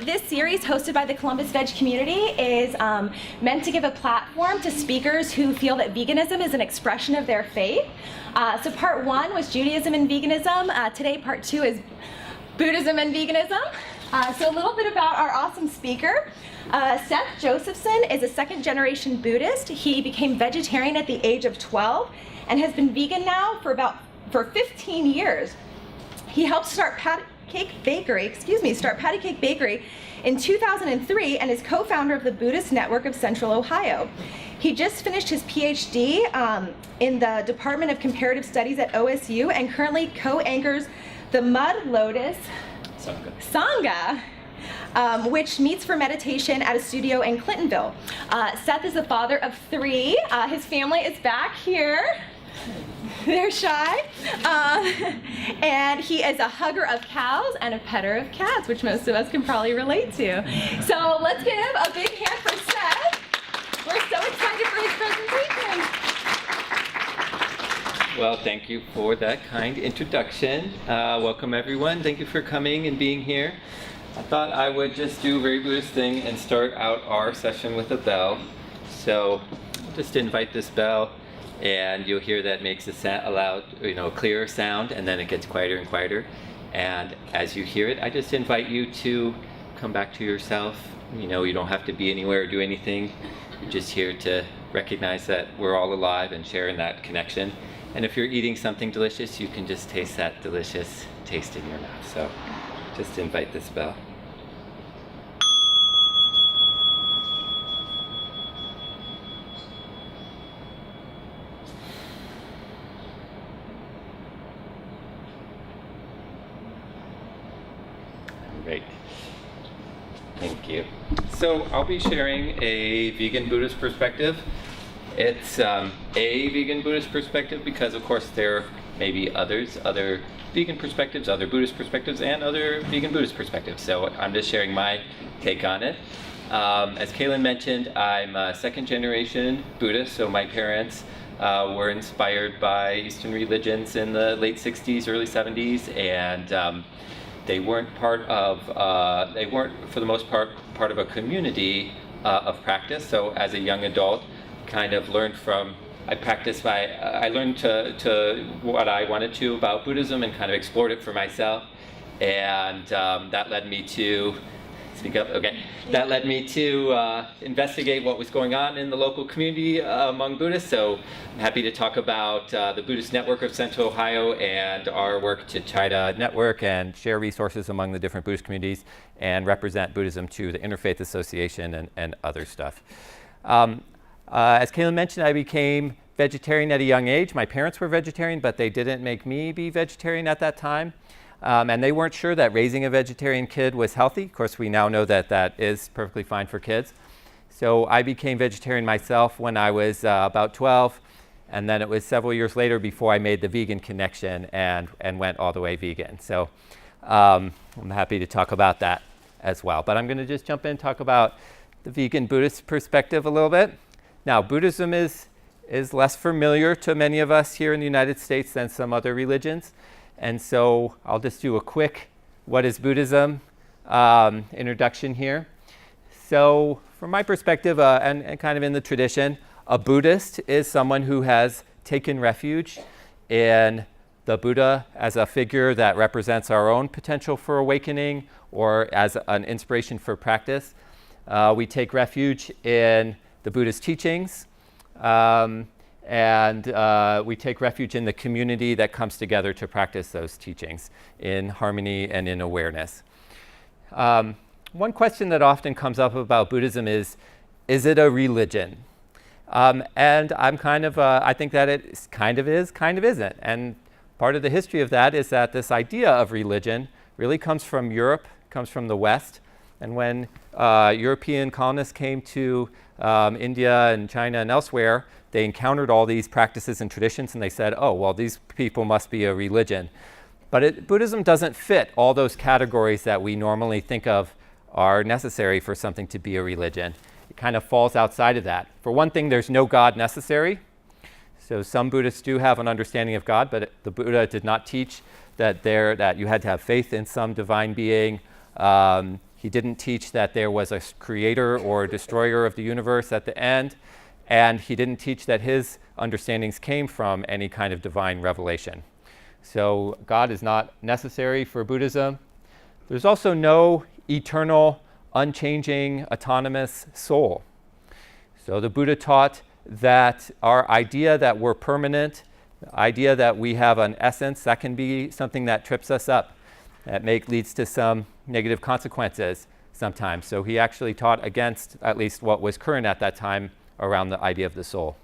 This series, hosted by the Columbus Veg community, is meant to give a platform to speakers who feel that veganism is an expression of their faith. So part one was Judaism and Veganism. Today, part two is Buddhism and Veganism. So a little bit about our awesome speaker. Seth Josephson is a second-generation Buddhist. He became vegetarian at the age of 12 and has been vegan now for 15 years. He helped start Patty Cake Bakery in 2003 and is co-founder of the Buddhist Network of Central Ohio. He just finished his PhD in the Department of Comparative Studies at OSU and currently co-anchors the Mud Lotus Sangha, which meets for meditation at a studio in Clintonville. Seth is the father of 3. His family is back here. They're shy. And he is a hugger of cows and a petter of cats, which most of us can probably relate to. So let's give a big hand for Seth. We're so excited for his presentation. Well, thank you for that kind introduction. Welcome, everyone. Thank you for coming and being here. I thought I would just do a very Buddhist thing and start out our session with a bell. So I'll just invite this bell, and you'll hear that makes a loud, clearer sound, and then it gets quieter and quieter. And as you hear it, I just invite you to come back to yourself. You don't have to be anywhere or do anything. You're just here to recognize that we're all alive and sharing that connection. And if you're eating something delicious, you can just taste that delicious taste in your mouth. So just invite this bell. Great. Thank you. So I'll be sharing a vegan Buddhist perspective. It's a vegan Buddhist perspective because, of course, there may be other vegan perspectives, other Buddhist perspectives, and other vegan Buddhist perspectives. So I'm just sharing my take on it. As Kaylin mentioned, I'm a second-generation Buddhist, so my parents were inspired by Eastern religions in the late 60s, early 70s, and they weren't for the most part of a community of practice. So as a young adult, kind of learned I learned to what I wanted to about Buddhism and kind of explored it for myself, and that led me to investigate what was going on in the local community among Buddhists. So I'm happy to talk about the Buddhist Network of Central Ohio and our work to try to network and share resources among the different Buddhist communities and represent Buddhism to the Interfaith Association and other stuff. As Kaylin mentioned, I became vegetarian at a young age. My parents were vegetarian, but they didn't make me be vegetarian at that time. And they weren't sure that raising a vegetarian kid was healthy. Of course, we now know that that is perfectly fine for kids. So I became vegetarian myself when I was about 12. And then it was several years later before I made the vegan connection and went all the way vegan. So I'm happy to talk about that as well. But I'm going to just jump in and talk about the vegan Buddhist perspective a little bit. Now, Buddhism is less familiar to many of us here in the United States than some other religions. And so I'll just do a quick what is Buddhism introduction here. So from my perspective, and kind of in the tradition, a Buddhist is someone who has taken refuge in the Buddha as a figure that represents our own potential for awakening or as an inspiration for practice. We take refuge in the Buddhist teachings, and we take refuge in the community that comes together to practice those teachings in harmony and in awareness. One question that often comes up about Buddhism is it a religion? And I'm I think that it kind of is, kind of isn't. And part of the history of that is that this idea of religion really comes from Europe, comes from the West. And when European colonists came to India and China and elsewhere, they encountered all these practices and traditions, and they said, oh, well, these people must be a religion. But Buddhism doesn't fit all those categories that we normally think of are necessary for something to be a religion. It kind of falls outside of that. For one thing, there's no God necessary. So some Buddhists do have an understanding of God, but the Buddha did not teach that you had to have faith in some divine being. He didn't teach that there was a creator or a destroyer of the universe at the end. And he didn't teach that his understandings came from any kind of divine revelation. So God is not necessary for Buddhism. There's also no eternal, unchanging, autonomous soul. So the Buddha taught that our idea that we're permanent, the idea that we have an essence, that can be something that trips us up, that leads to some negative consequences sometimes. So he actually taught against at least what was current at that time around the idea of the soul.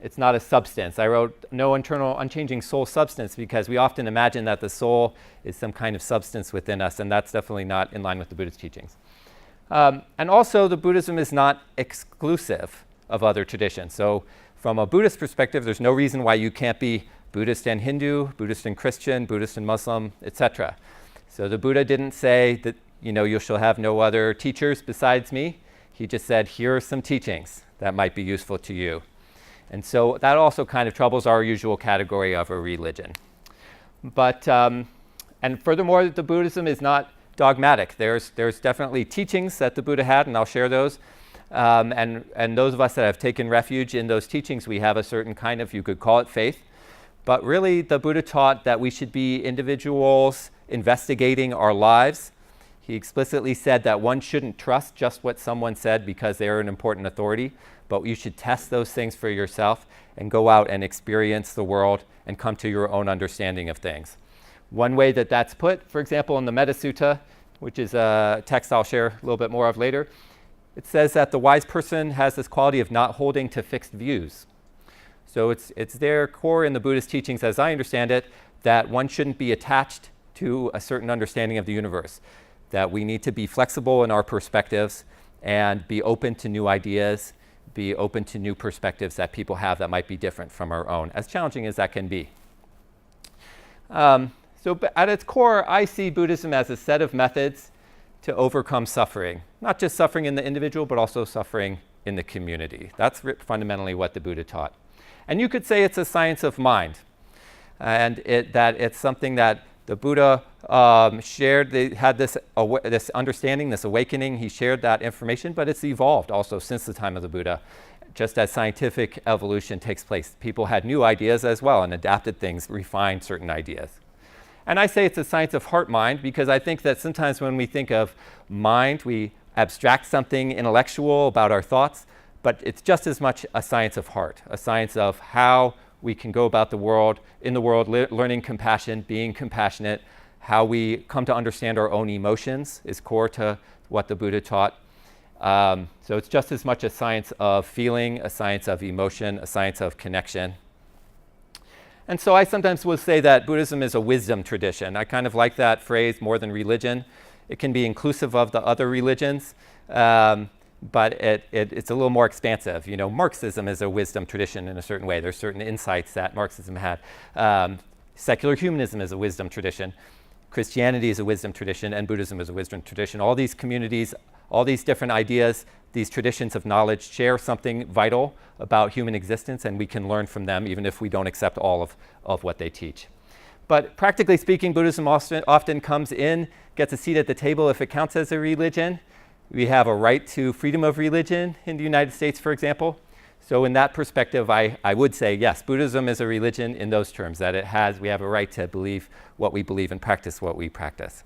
It's not a substance. I wrote no internal unchanging soul substance because we often imagine that the soul is some kind of substance within us, and that's definitely not in line with the Buddhist teachings. And also, the Buddhism is not exclusive of other traditions. So from a Buddhist perspective, there's no reason why you can't be Buddhist and Hindu, Buddhist and Christian, Buddhist and Muslim, etc. So the Buddha didn't say that, you shall have no other teachers besides me. He just said, here are some teachings that might be useful to you. And so that also kind of troubles our usual category of a religion. But, and furthermore, the Buddhism is not dogmatic. There's definitely teachings that the Buddha had, and I'll share those. And those of us that have taken refuge in those teachings, we have a certain kind of, you could call it faith. But really, the Buddha taught that we should be individuals investigating our lives. He explicitly said that one shouldn't trust just what someone said because they're an important authority, but you should test those things for yourself and go out and experience the world and come to your own understanding of things. One way that that's put, for example, in the Metta Sutta, which is a text I'll share a little bit more of later, it says that the wise person has this quality of not holding to fixed views. So it's their core in the Buddhist teachings, as I understand it, that one shouldn't be attached to a certain understanding of the universe, that we need to be flexible in our perspectives and be open to new ideas, be open to new perspectives that people have that might be different from our own, as challenging as that can be. So at its core, I see Buddhism as a set of methods to overcome suffering, not just suffering in the individual, but also suffering in the community. That's fundamentally what the Buddha taught. And you could say it's a science of mind, and that it's something that the Buddha shared. They had this understanding, this awakening. He shared that information, but it's evolved also since the time of the Buddha, just as scientific evolution takes place. People had new ideas as well and adapted things, refined certain ideas. And I say it's a science of heart-mind because I think that sometimes when we think of mind, we abstract something intellectual about our thoughts, but it's just as much a science of heart, a science of how we can go about the world, learning compassion, being compassionate. How we come to understand our own emotions is core to what the Buddha taught. So it's just as much a science of feeling, a science of emotion, a science of connection. And so I sometimes will say that Buddhism is a wisdom tradition. I kind of like that phrase more than religion. It can be inclusive of the other religions, but it's a little more expansive. Marxism is a wisdom tradition in a certain way. There's certain insights that Marxism had. Secular humanism is a wisdom tradition. Christianity is a wisdom tradition, and Buddhism is a wisdom tradition. All these communities, all these different ideas, these traditions of knowledge share something vital about human existence, and we can learn from them even if we don't accept all of what they teach. But practically speaking, Buddhism often comes in, gets a seat at the table if it counts as a religion. We have a right to freedom of religion in the United States, for example. So in that perspective, I would say, yes, Buddhism is a religion in those terms, that we have a right to believe what we believe and practice what we practice.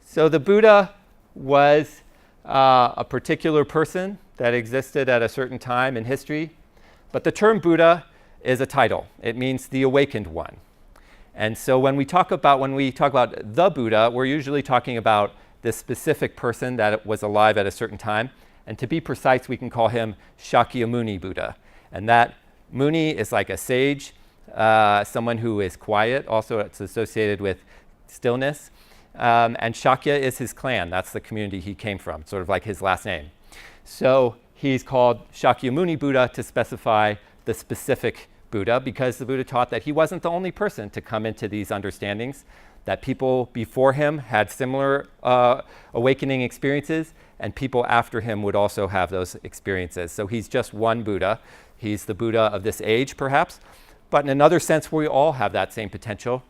So the Buddha was a particular person that existed at a certain time in history, but the term Buddha is a title. It means the awakened one. And so when we talk about the Buddha, we're usually talking about this specific person that was alive at a certain time. And to be precise, we can call him Shakyamuni Buddha. And that Muni is like a sage, someone who is quiet. Also, it's associated with stillness. And Shakya is his clan. That's the community he came from, sort of like his last name. So he's called Shakyamuni Buddha to specify the specific Buddha, because the Buddha taught that he wasn't the only person to come into these understandings, that people before him had similar awakening experiences, and people after him would also have those experiences. So he's just one Buddha. He's the Buddha of this age, perhaps. But in another sense, we all have that same potential.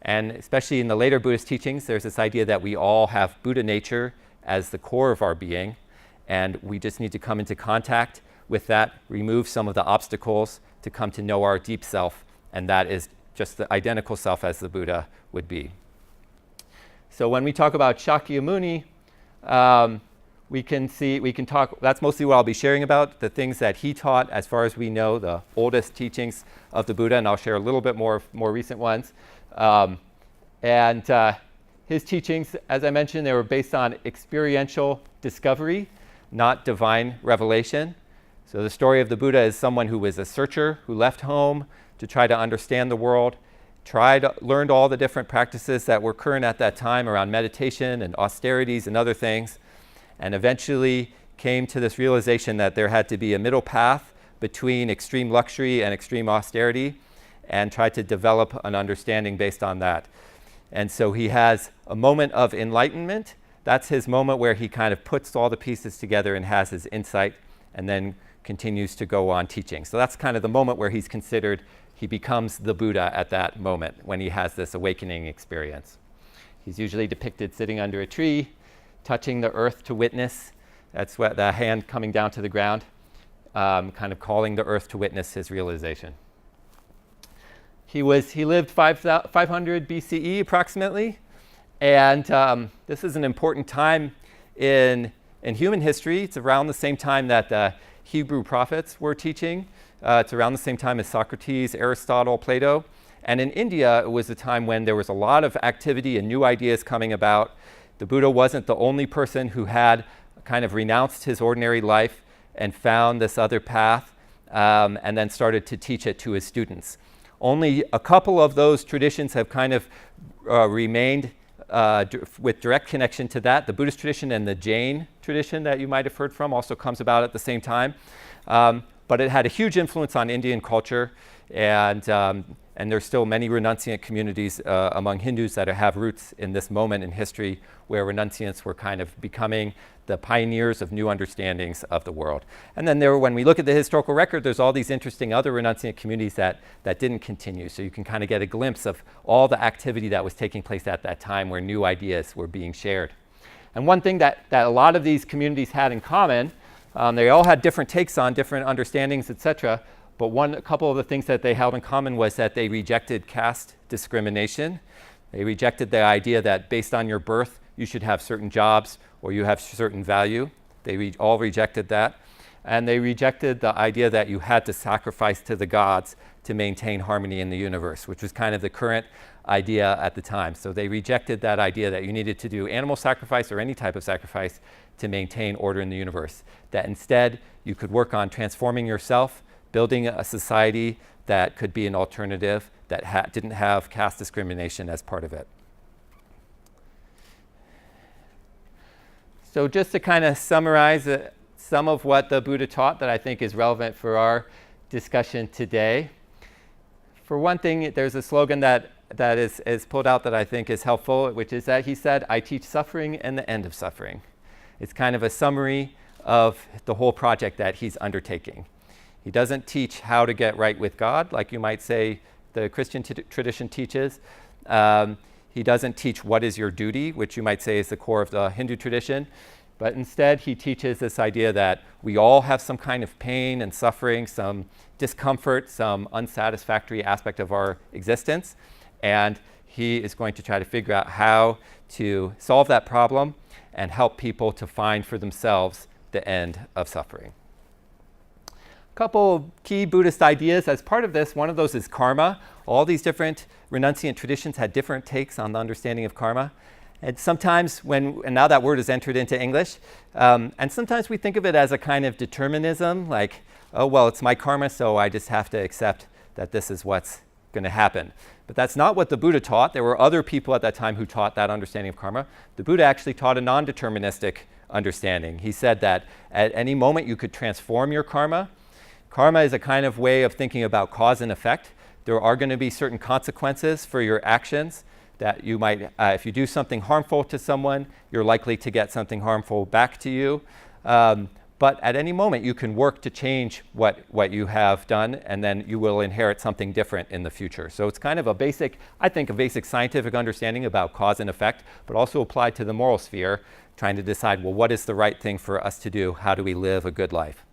And especially in the later Buddhist teachings, there's this idea that we all have Buddha nature as the core of our being, and we just need to come into contact with that, remove some of the obstacles to come to know our deep self, and that is just the identical self as the Buddha would be. So when we talk about Shakyamuni, we can talk, that's mostly what I'll be sharing about, the things that he taught as far as we know, the oldest teachings of the Buddha, and I'll share a little bit more recent ones. His teachings, as I mentioned, they were based on experiential discovery, not divine revelation. So the story of the Buddha is someone who was a searcher, who left home to try to understand the world, learned all the different practices that were current at that time around meditation and austerities and other things, and eventually came to this realization that there had to be a middle path between extreme luxury and extreme austerity, and tried to develop an understanding based on that. And so he has a moment of enlightenment. That's his moment where he kind of puts all the pieces together and has his insight, and then continues to go on teaching. So that's kind of the moment where he's considered, he becomes the Buddha at that moment, when he has this awakening experience. He's usually depicted sitting under a tree, touching the earth to witness. That's what the hand coming down to the ground, kind of calling the earth to witness his realization. He lived 500 BCE approximately, and this is an important time in human history. It's around the same time that the Hebrew prophets were teaching. It's around the same time as Socrates, Aristotle, Plato. And in India, it was a time when there was a lot of activity and new ideas coming about. The Buddha wasn't the only person who had kind of renounced his ordinary life and found this other path, and then started to teach it to his students. Only a couple of those traditions have kind of remained with direct connection to that. The Buddhist tradition and the Jain tradition that you might have heard from also comes about at the same time. But it had a huge influence on Indian culture, and there's still many renunciant communities among Hindus that have roots in this moment in history where renunciants were kind of becoming the pioneers of new understandings of the world. And then when we look at the historical record, there's all these interesting other renunciant communities that didn't continue. So you can kind of get a glimpse of all the activity that was taking place at that time where new ideas were being shared. And one thing that a lot of these communities had in common, they all had different takes on different understandings, etc. But a couple of the things that they held in common was that they rejected caste discrimination. They rejected the idea that based on your birth, you should have certain jobs or you have certain value. They all rejected that. And they rejected the idea that you had to sacrifice to the gods to maintain harmony in the universe, which was kind of the current idea at the time. So they rejected that idea that you needed to do animal sacrifice or any type of sacrifice to maintain order in the universe. That instead, you could work on transforming yourself, building a society that could be an alternative that didn't have caste discrimination as part of it. So just to kind of summarize some of what the Buddha taught that I think is relevant for our discussion today. For one thing, there's a slogan that is pulled out that I think is helpful, which is that he said, "I teach suffering and the end of suffering." It's kind of a summary of the whole project that he's undertaking. He doesn't teach how to get right with God, like you might say the Christian tradition teaches. He doesn't teach what is your duty, which you might say is the core of the Hindu tradition. But instead, he teaches this idea that we all have some kind of pain and suffering, some discomfort, some unsatisfactory aspect of our existence. And he is going to try to figure out how to solve that problem and help people to find for themselves the end of suffering. A couple key Buddhist ideas as part of this. One of those is karma. All these different renunciant traditions had different takes on the understanding of karma. And sometimes and now that word is entered into English, and sometimes we think of it as a kind of determinism, like, oh, well, it's my karma, so I just have to accept that this is what's going to happen. But that's not what the Buddha taught. There were other people at that time who taught that understanding of karma. The Buddha actually taught a non-deterministic understanding. He said that at any moment you could transform your karma. Karma is a kind of way of thinking about cause and effect. There are going to be certain consequences for your actions that you might, if you do something harmful to someone, you're likely to get something harmful back to you. But at any moment, you can work to change what you have done, and then you will inherit something different in the future. So it's kind of a basic scientific understanding about cause and effect, but also applied to the moral sphere, trying to decide, well, what is the right thing for us to do? How do we live a good life?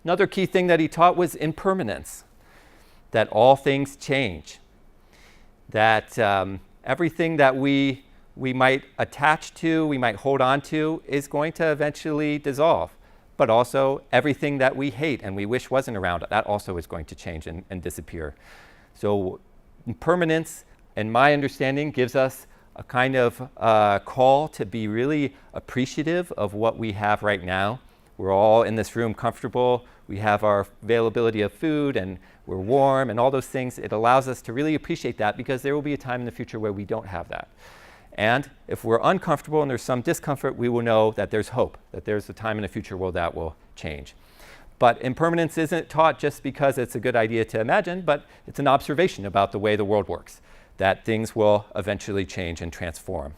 Another key thing that he taught was impermanence, that all things change, that everything that we might attach to, we might hold on to, is going to eventually dissolve. But also everything that we hate and we wish wasn't around, that also is going to change and disappear. So impermanence, in my understanding, gives us a kind of call to be really appreciative of what we have right now. We're all in this room comfortable. We have our availability of food and we're warm and all those things. It allows us to really appreciate that, because there will be a time in the future where we don't have that. And if we're uncomfortable and there's some discomfort, we will know that there's hope, that there's a time in the future where that will change. But impermanence isn't taught just because it's a good idea to imagine, but it's an observation about the way the world works, that things will eventually change and transform.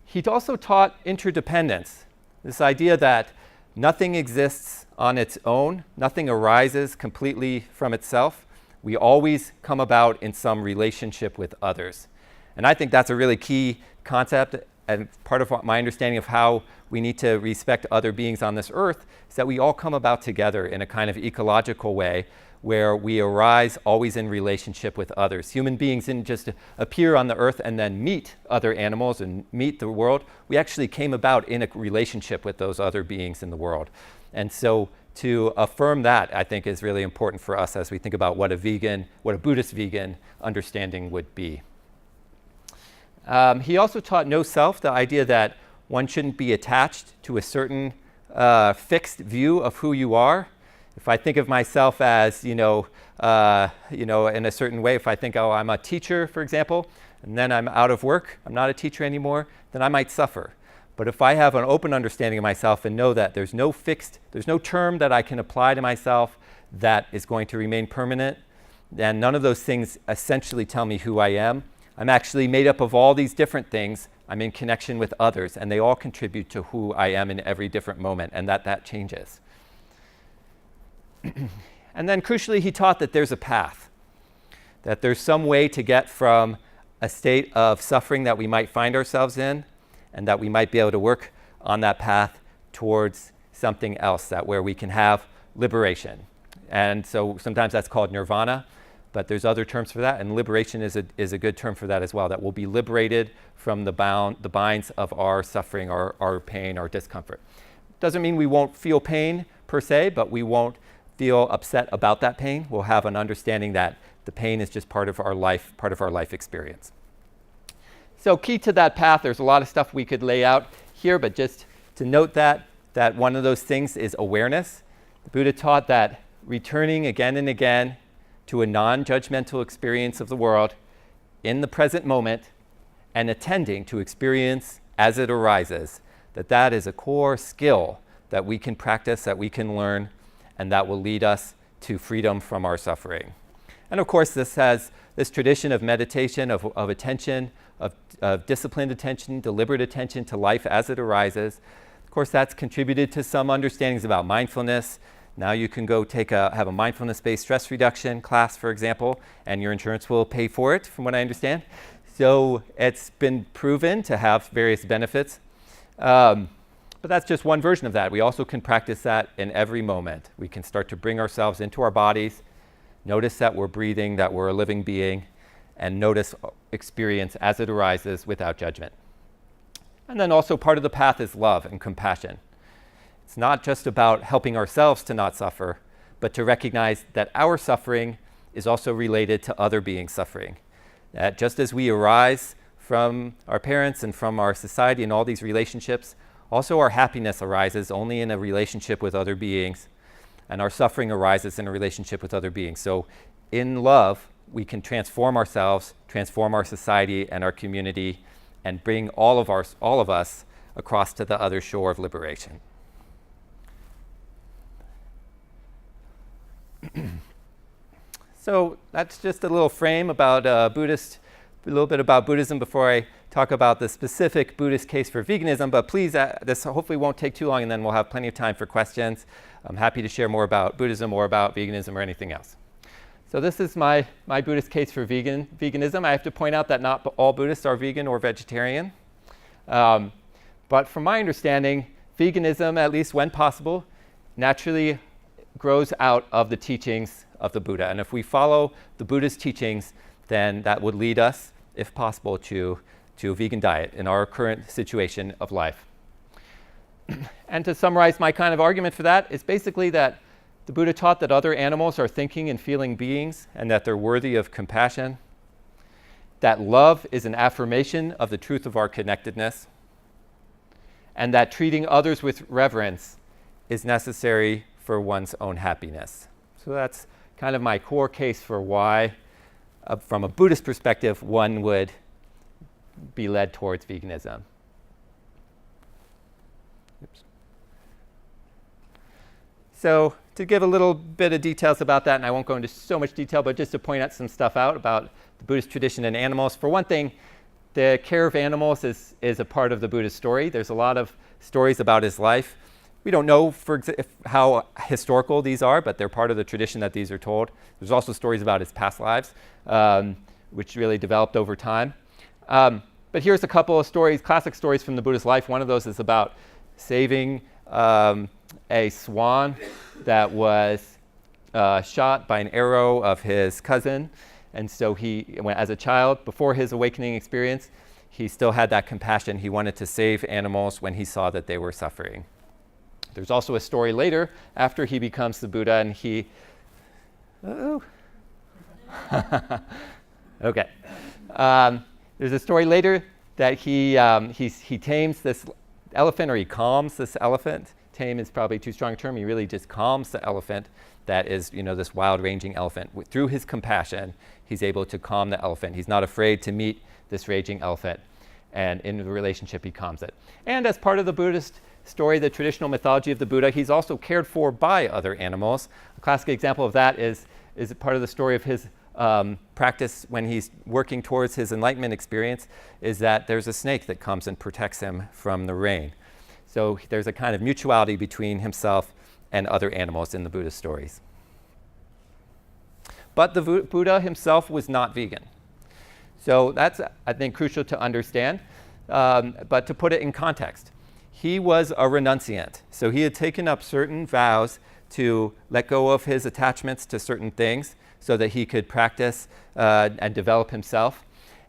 He also taught interdependence, this idea that nothing exists on its own, nothing arises completely from itself. We always come about in some relationship with others. And I think that's a really key concept, and part of my understanding of how we need to respect other beings on this earth is that we all come about together in a kind of ecological way where we arise always in relationship with others. Human beings didn't just appear on the earth and then meet other animals and meet the world. We actually came about in a relationship with those other beings in the world. And so to affirm that, I think, is really important for us as we think about what a Buddhist vegan understanding would be. He also taught no self, the idea that one shouldn't be attached to a certain fixed view of who you are. If I think of myself as, in a certain way, if I think, oh, I'm a teacher, for example, and then I'm out of work, I'm not a teacher anymore, then I might suffer. But if I have an open understanding of myself and know that there's no term that I can apply to myself that is going to remain permanent, then none of those things essentially tell me who I am. I'm actually made up of all these different things. I'm in connection with others, and they all contribute to who I am in every different moment, and that changes. And then crucially, he taught that there's a path, that there's some way to get from a state of suffering that we might find ourselves in, and that we might be able to work on that path towards something else, that where we can have liberation. And so sometimes that's called nirvana, but there's other terms for that, and liberation is a good term for that as well, that we'll be liberated from the binds of our suffering, our pain, our discomfort. Doesn't mean we won't feel pain per se, but we won't feel upset about that pain. We'll have an understanding that the pain is just part of our life experience. So key to that path, there's a lot of stuff we could lay out here, but just to note that one of those things is awareness. The Buddha taught that returning again and again to a non-judgmental experience of the world in the present moment and attending to experience as it arises, that is a core skill that we can practice, that we can learn, and that will lead us to freedom from our suffering. And of course, this has this tradition of meditation, of attention, of disciplined attention, deliberate attention to life as it arises. Of course, that's contributed to some understandings about mindfulness. Now you can go have a mindfulness-based stress reduction class, for example, and your insurance will pay for it, from what I understand. So it's been proven to have various benefits. But that's just one version of that. We also can practice that in every moment. We can start to bring ourselves into our bodies, notice that we're breathing, that we're a living being, and notice experience as it arises without judgment. And then also part of the path is love and compassion. It's not just about helping ourselves to not suffer, but to recognize that our suffering is also related to other beings' suffering. That just as we arise from our parents and from our society and all these relationships, also our happiness arises only in a relationship with other beings, and our suffering arises in a relationship with other beings. So in love, we can transform ourselves, transform our society and our community, and bring all of us across to the other shore of liberation. So that's just a little frame about a little bit about Buddhism before I talk about the specific Buddhist case for veganism, but please, this hopefully won't take too long, and then we'll have plenty of time for questions. I'm happy to share more about Buddhism or about veganism or anything else. So this is my Buddhist case for veganism. I have to point out that not all Buddhists are vegan or vegetarian. But from my understanding, veganism, at least when possible, naturally grows out of the teachings of the Buddha. And if we follow the Buddha's teachings, then that would lead us, if possible, to a vegan diet in our current situation of life. And to summarize my kind of argument for that, it's basically that the Buddha taught that other animals are thinking and feeling beings and that they're worthy of compassion, that love is an affirmation of the truth of our connectedness, and that treating others with reverence is necessary for one's own happiness. So that's kind of my core case for why, from a Buddhist perspective, one would be led towards veganism. Oops. So to give a little bit of details about that, and I won't go into so much detail, but just to point out some stuff out about the Buddhist tradition and animals. For one thing, the care of animals is a part of the Buddha's story. There's a lot of stories about his life. We don't know how historical these are, but they're part of the tradition that these are told. There's also stories about his past lives, which really developed over time. But here's a couple of stories, classic stories from the Buddha's life. One of those is about saving a swan that was shot by an arrow of his cousin. And so he, as a child, before his awakening experience, he still had that compassion. He wanted to save animals when he saw that they were suffering. There's also a story later, after he becomes the Buddha, and he... Oh. Okay. There's a story later that he tames this elephant, or he calms this elephant. Tame is probably too strong a term. He really just calms the elephant that is, this wild ranging elephant. Through his compassion, he's able to calm the elephant. He's not afraid to meet this raging elephant, and in the relationship, he calms it. And as part of the Buddhist story, the traditional mythology of the Buddha, he's also cared for by other animals. A classic example of that is part of the story of his practice when he's working towards his enlightenment experience, is that there's a snake that comes and protects him from the rain. So there's a kind of mutuality between himself and other animals in the Buddhist stories. But the Buddha himself was not vegan. So that's, I think, crucial to understand. But to put it in context, he was a renunciant. So he had taken up certain vows to let go of his attachments to certain things so that he could practice and develop himself.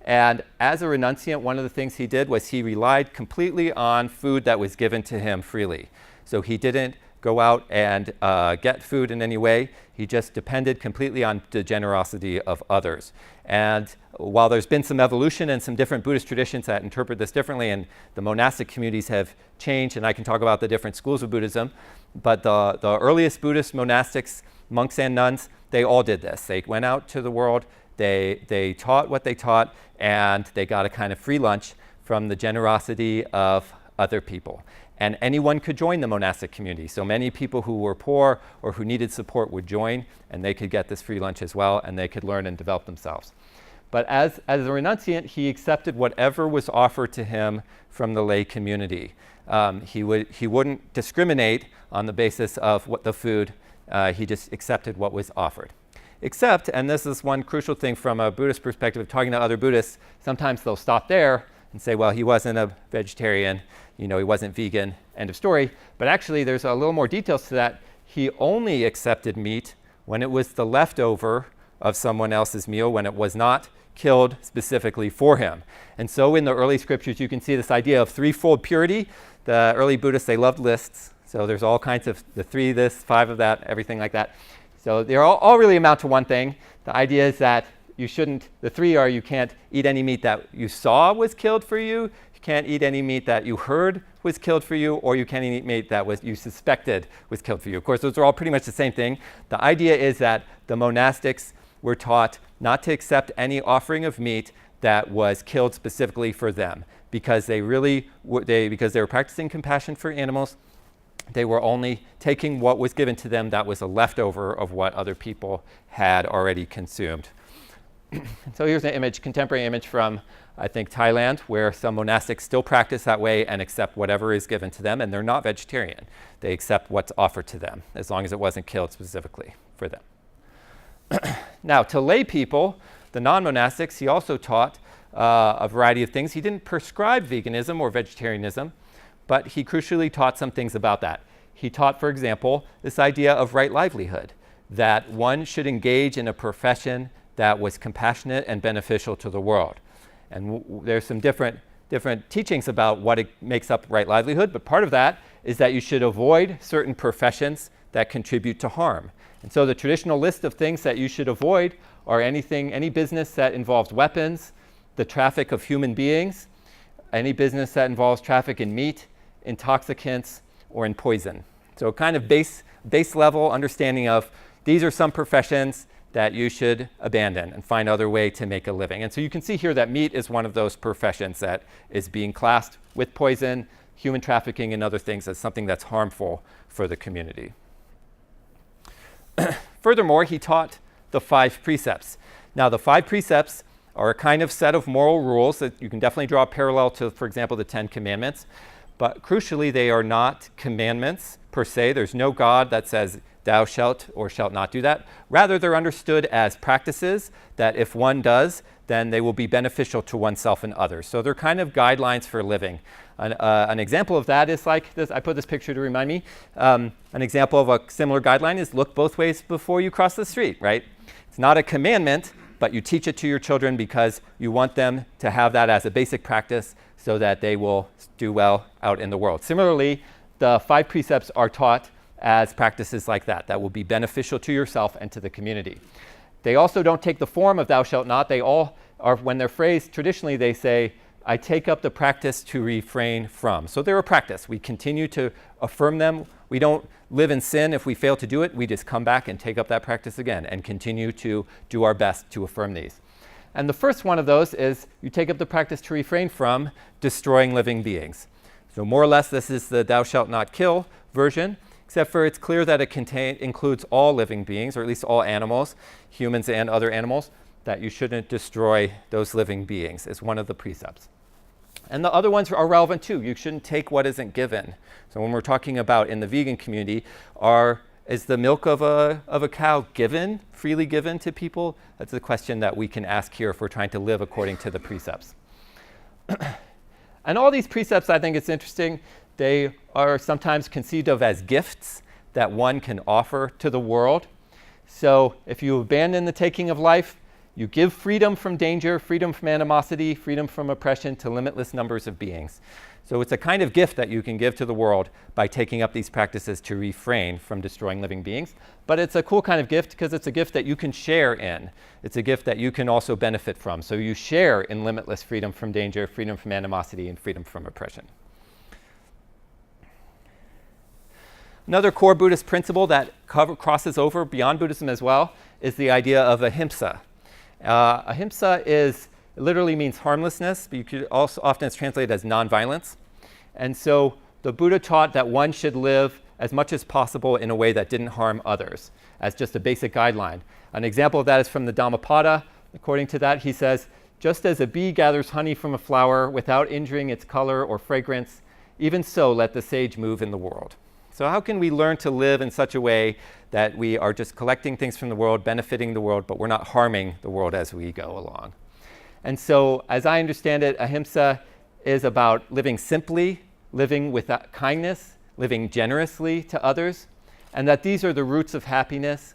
And as a renunciant, one of the things he did was he relied completely on food that was given to him freely. So he didn't go out and get food in any way. He just depended completely on the generosity of others. And while there's been some evolution and some different Buddhist traditions that interpret this differently, and the monastic communities have changed, and I can talk about the different schools of Buddhism, but the earliest Buddhist monastics, monks and nuns, they all did this. They went out to the world, they taught what they taught, and they got a kind of free lunch from the generosity of other people. And anyone could join the monastic community. So many people who were poor or who needed support would join, and they could get this free lunch as well, and they could learn and develop themselves. But as a renunciant, he accepted whatever was offered to him from the lay community. He wouldn't discriminate on the basis of what the food, he just accepted what was offered. Except, and this is one crucial thing from a Buddhist perspective, of talking to other Buddhists, sometimes they'll stop there and say, well, he wasn't a vegetarian, he wasn't vegan, end of story. But actually, there's a little more details to that. He only accepted meat when it was the leftover of someone else's meal, when it was not killed specifically for him. And so in the early scriptures, you can see this idea of threefold purity. The early Buddhists, they loved lists. So there's all kinds of the 3 this, 5 of that, everything like that. So they all really amount to one thing. The idea is that you shouldn't, the 3 are you can't eat any meat that you saw was killed for you, you can't eat any meat that you heard was killed for you, or you can't eat meat that you suspected was killed for you. Of course, those are all pretty much the same thing. The idea is that the monastics were taught not to accept any offering of meat that was killed specifically for them, because they were practicing compassion for animals. They were only taking what was given to them that was a leftover of what other people had already consumed. So here's an image, contemporary image from, I think, Thailand, where some monastics still practice that way and accept whatever is given to them, and they're not vegetarian. They accept what's offered to them, as long as it wasn't killed specifically for them. Now, to lay people, the non-monastics, he also taught a variety of things. He didn't prescribe veganism or vegetarianism, but he crucially taught some things about that. He taught, for example, this idea of right livelihood, that one should engage in a profession that was compassionate and beneficial to the world. And there's some different teachings about what it makes up right livelihood, but part of that is that you should avoid certain professions that contribute to harm. And so the traditional list of things that you should avoid are any business that involves weapons, the traffic of human beings, any business that involves traffic in meat, intoxicants, or in poison. So kind of base level understanding of these are some professions that you should abandon and find other way to make a living. And so you can see here that meat is one of those professions that is being classed with poison, human trafficking, and other things as something that's harmful for the community. Furthermore, he taught the 5 precepts. Now, the 5 precepts are a kind of set of moral rules that you can definitely draw a parallel to, for example, the 10 Commandments. But crucially, they are not commandments per se. There's no God that says, thou shalt or shalt not do that. Rather, they're understood as practices that if one does, then they will be beneficial to oneself and others. So they're kind of guidelines for living. An example of that is like this. I put this picture to remind me. An example of a similar guideline is look both ways before you cross the street, right? It's not a commandment, but you teach it to your children because you want them to have that as a basic practice so that they will do well out in the world. Similarly, the 5 precepts are taught as practices like that will be beneficial to yourself and to the community. They also don't take the form of thou shalt not. They all are, when they're phrased, traditionally they say, I take up the practice to refrain from. So they're a practice. We continue to affirm them. We don't live in sin if we fail to do it. We just come back and take up that practice again and continue to do our best to affirm these. And the first one of those is you take up the practice to refrain from destroying living beings. So more or less this is the thou shalt not kill version, except for it's clear that it includes all living beings, or at least all animals, humans and other animals, that you shouldn't destroy those living beings is one of the precepts. And the other ones are relevant too. You shouldn't take what isn't given. So when we're talking about in the vegan community, is the milk of a cow freely given to people? That's the question that we can ask here if we're trying to live according to the precepts. And all these precepts, I think it's interesting, they are sometimes conceived of as gifts that one can offer to the world. So if you abandon the taking of life, you give freedom from danger, freedom from animosity, freedom from oppression to limitless numbers of beings. So it's a kind of gift that you can give to the world by taking up these practices to refrain from destroying living beings. But it's a cool kind of gift because it's a gift that you can share in. It's a gift that you can also benefit from. So you share in limitless freedom from danger, freedom from animosity, and freedom from oppression. Another core Buddhist principle that crosses over beyond Buddhism as well is the idea of ahimsa. Ahimsa literally means harmlessness, but you could also often it's translated as nonviolence. And so the Buddha taught that one should live as much as possible in a way that didn't harm others, as just a basic guideline. An example of that is from the Dhammapada. According to that, he says, just as a bee gathers honey from a flower without injuring its color or fragrance, even so let the sage move in the world. So how can we learn to live in such a way that we are just collecting things from the world, benefiting the world, but we're not harming the world as we go along? And so, as I understand it, ahimsa is about living simply, living with kindness, living generously to others, and that these are the roots of happiness,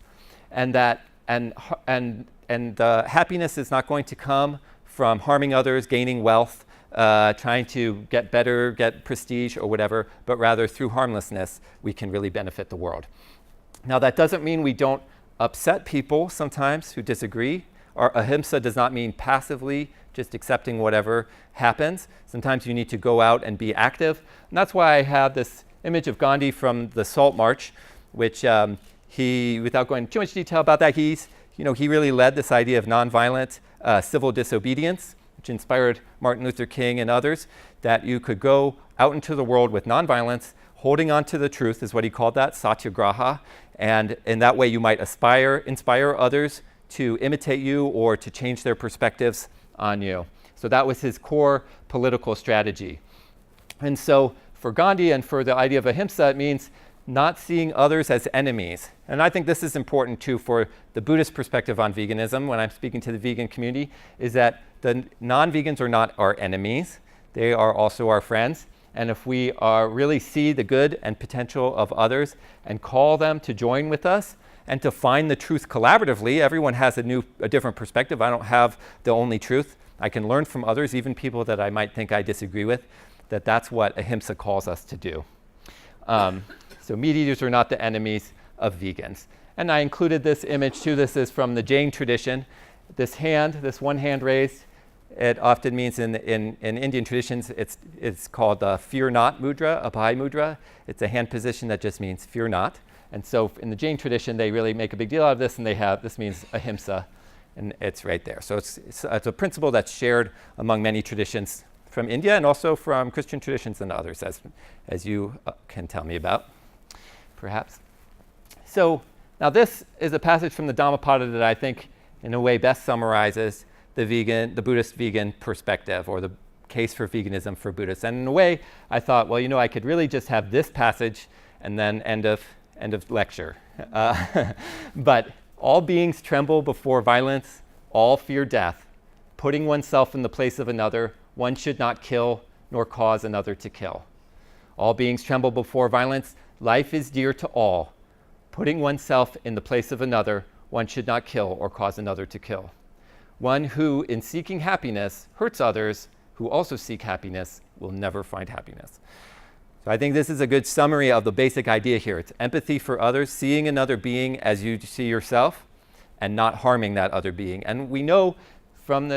and that the happiness is not going to come from harming others, gaining wealth, trying to get better, get prestige or whatever, but rather through harmlessness, we can really benefit the world. Now, that doesn't mean we don't upset people sometimes who disagree. Our ahimsa does not mean passively just accepting whatever happens. Sometimes you need to go out and be active. And that's why I have this image of Gandhi from the Salt March, which he, without going into too much detail about that, he really led this idea of nonviolent civil disobedience, which inspired Martin Luther King and others, that you could go out into the world with nonviolence, holding on to the truth is what he called that, satyagraha, and in that way you might inspire others to imitate you or to change their perspectives on you. So that was his core political strategy. And so for Gandhi and for the idea of ahimsa, it means not seeing others as enemies. And I think this is important too for the Buddhist perspective on veganism when I'm speaking to the vegan community, is that the non-vegans are not our enemies. They are also our friends. And if we really see the good and potential of others and call them to join with us and to find the truth collaboratively, everyone has a different perspective. I don't have the only truth. I can learn from others, even people that I might think I disagree with, that's what ahimsa calls us to do. So meat eaters are not the enemies of vegans. And I included this image too. This is from the Jain tradition. This one hand raised, it often means in Indian traditions, it's called the fear not mudra, abhay mudra. It's a hand position that just means fear not. And so in the Jain tradition, they really make a big deal out of this, and this means ahimsa, and it's right there. So it's a principle that's shared among many traditions from India and also from Christian traditions and others, as you can tell me about, perhaps. So now this is a passage from the Dhammapada that I think in a way best summarizes the Buddhist vegan perspective, or the case for veganism for Buddhists. And in a way, I thought, well, I could really just have this passage and then end of lecture. But all beings tremble before violence, all fear death. Putting oneself in the place of another, one should not kill nor cause another to kill. All beings tremble before violence. Life is dear to all. Putting oneself in the place of another, one should not kill or cause another to kill. One who, in seeking happiness, hurts others who also seek happiness will never find happiness. So I think this is a good summary of the basic idea here. It's empathy for others, seeing another being as you see yourself, and not harming that other being. And we know from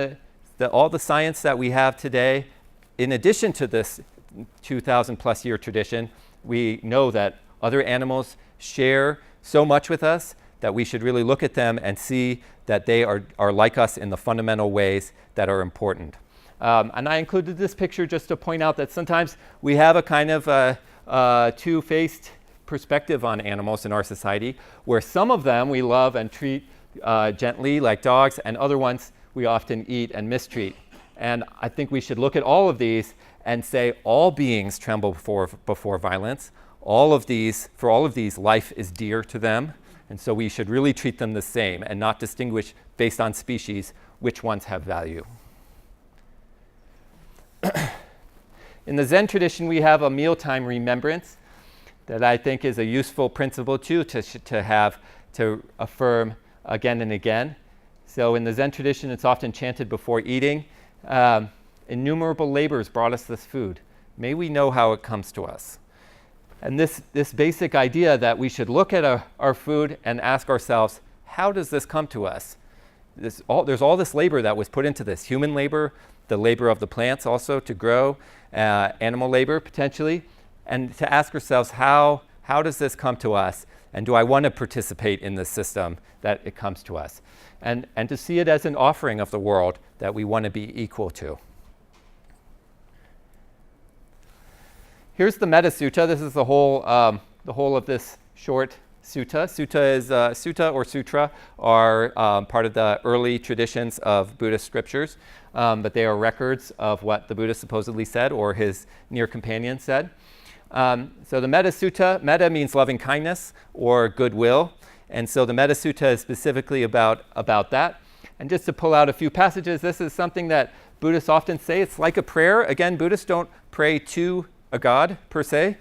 all the science that we have today, in addition to this 2,000 plus year tradition, we know that other animals share so much with us that we should really look at them and see that they are like us in the fundamental ways that are important. And I included this picture just to point out that sometimes we have a kind of two-faced perspective on animals in our society, where some of them we love and treat gently like dogs, and other ones we often eat and mistreat. And I think we should look at all of these and say all beings tremble before violence. For all of these, life is dear to them. And so we should really treat them the same and not distinguish based on species which ones have value. In the Zen tradition, we have a mealtime remembrance that I think is a useful principle too to affirm again and again. So in the Zen tradition, it's often chanted before eating. Innumerable labors brought us this food. May we know how it comes to us. And this basic idea that we should look at our food and ask ourselves, how does this come to us? There's all this labor that was put into this, human labor, the labor of the plants also to grow, animal labor potentially, and to ask ourselves, how does this come to us? And do I want to participate in this system that it comes to us? And to see it as an offering of the world that we want to be equal to. Here's the Metta Sutta. This is the whole of this short sutta. Sutta or sutra are part of the early traditions of Buddhist scriptures, but they are records of what the Buddha supposedly said or his near companion said. So the Metta Sutta, metta means loving kindness or goodwill, and so the Metta Sutta is specifically about that. And just to pull out a few passages, this is something that Buddhists often say. It's like a prayer. Again, Buddhists don't pray to a god per se.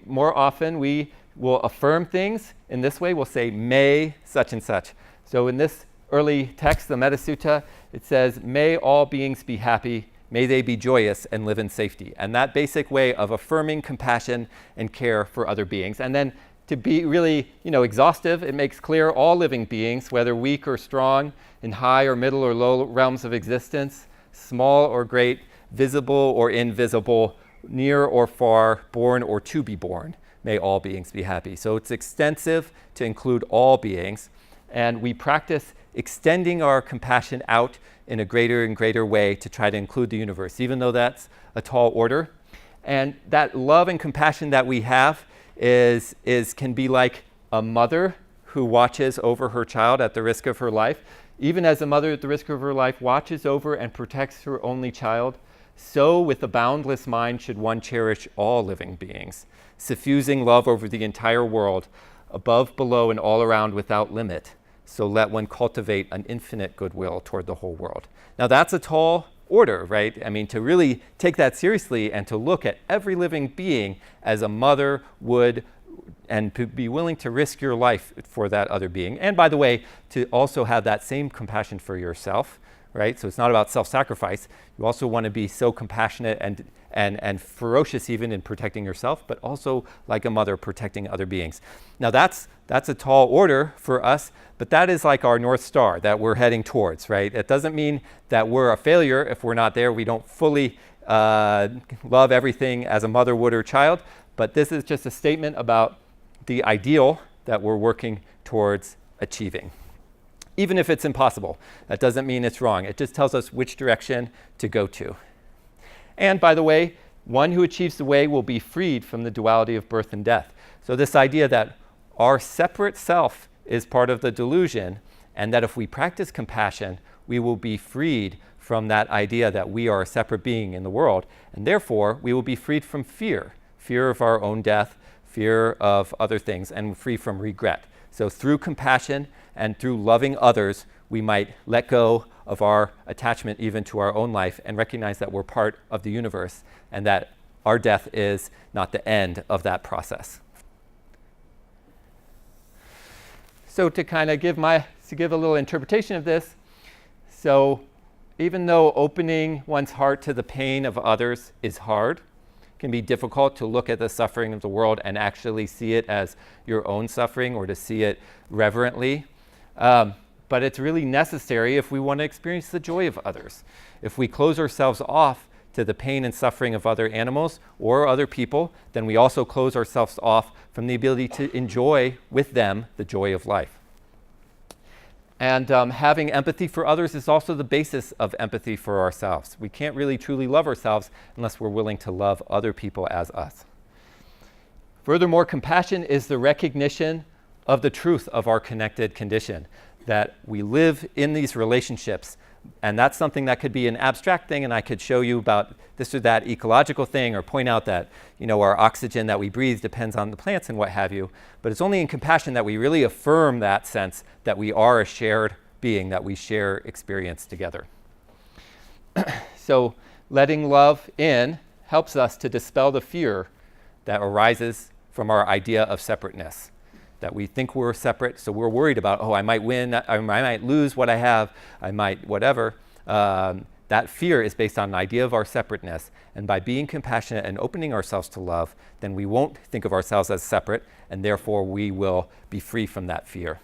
More often we will affirm things in this way. We'll say, may such and such. So in this early text, the Metta Sutta, it says, may all beings be happy, may they be joyous and live in safety. And that basic way of affirming compassion and care for other beings. And then to be really exhaustive, it makes clear all living beings, whether weak or strong, in high or middle or low realms of existence, small or great, visible or invisible, near or far, born or to be born, may all beings be happy. So it's extensive to include all beings, and we practice extending our compassion out in a greater and greater way to try to include the universe, even though that's a tall order. And that love and compassion that we have can be like a mother who watches over her child at the risk of her life, even as a mother at the risk of her life watches over and protects her only child, so with a boundless mind should one cherish all living beings, suffusing love over the entire world, above, below, and all around without limit. So let one cultivate an infinite goodwill toward the whole world. Now that's a tall order, right? I mean, to really take that seriously and to look at every living being as a mother would, and to be willing to risk your life for that other being. And by the way, to also have that same compassion for yourself, right? So it's not about self-sacrifice. You also want to be so compassionate and ferocious even in protecting yourself, but also like a mother protecting other beings. Now that's a tall order for us, but that is like our North Star that we're heading towards, right? It doesn't mean that we're a failure if we're not there. We don't fully love everything as a mother would her child, but this is just a statement about the ideal that we're working towards achieving. Even if it's impossible, that doesn't mean it's wrong. It just tells us which direction to go to. And by the way, one who achieves the way will be freed from the duality of birth and death. So this idea that our separate self is part of the delusion, and that if we practice compassion, we will be freed from that idea that we are a separate being in the world, and therefore we will be freed from fear of our own death, fear of other things, and free from regret. So through compassion and through loving others, we might let go of our attachment even to our own life and recognize that we're part of the universe and that our death is not the end of that process. So to kind of give a little interpretation of this, so even though opening one's heart to the pain of others is hard, it can be difficult to look at the suffering of the world and actually see it as your own suffering or to see it reverently. But it's really necessary if we want to experience the joy of others. If we close ourselves off to the pain and suffering of other animals or other people, then we also close ourselves off from the ability to enjoy with them the joy of life. And having empathy for others is also the basis of empathy for ourselves. We can't really truly love ourselves unless we're willing to love other people as us. Furthermore, compassion is the recognition of the truth of our connected condition, that we live in these relationships. And that's something that could be an abstract thing, and I could show you about this or that ecological thing or point out that, our oxygen that we breathe depends on the plants and what have you. But it's only in compassion that we really affirm that sense that we are a shared being, that we share experience together. So letting love in helps us to dispel the fear that arises from our idea of separateness. That we think we're separate, so we're worried about, I might win, I might lose what I have, I might whatever. That fear is based on an idea of our separateness. And by being compassionate and opening ourselves to love, then we won't think of ourselves as separate, and therefore we will be free from that fear.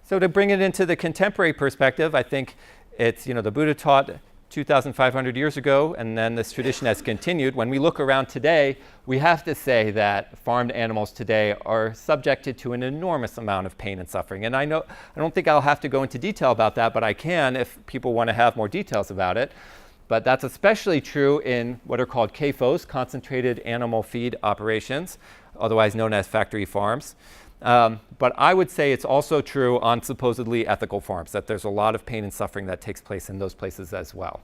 So to bring it into the contemporary perspective, I think it's, the Buddha taught 2,500 years ago, and then this tradition has continued. When we look around today, we have to say that farmed animals today are subjected to an enormous amount of pain and suffering. And I don't think I'll have to go into detail about that, but I can if people want to have more details about it. But that's especially true in what are called CAFOs, concentrated animal feed operations, otherwise known as factory farms. But I would say it's also true on supposedly ethical farms, that there's a lot of pain and suffering that takes place in those places as well.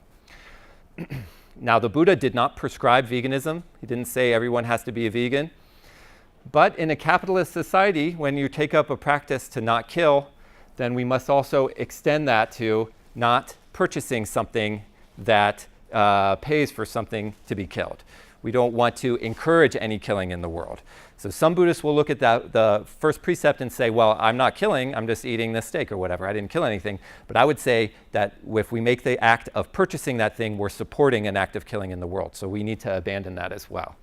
Now, the Buddha did not prescribe veganism. He didn't say everyone has to be a vegan. But in a capitalist society, when you take up a practice to not kill, then we must also extend that to not purchasing something that pays for something to be killed. We don't want to encourage any killing in the world. So some Buddhists will look at the first precept and say, well, I'm not killing, I'm just eating this steak or whatever. I didn't kill anything. But I would say that if we make the act of purchasing that thing, we're supporting an act of killing in the world. So we need to abandon that as well.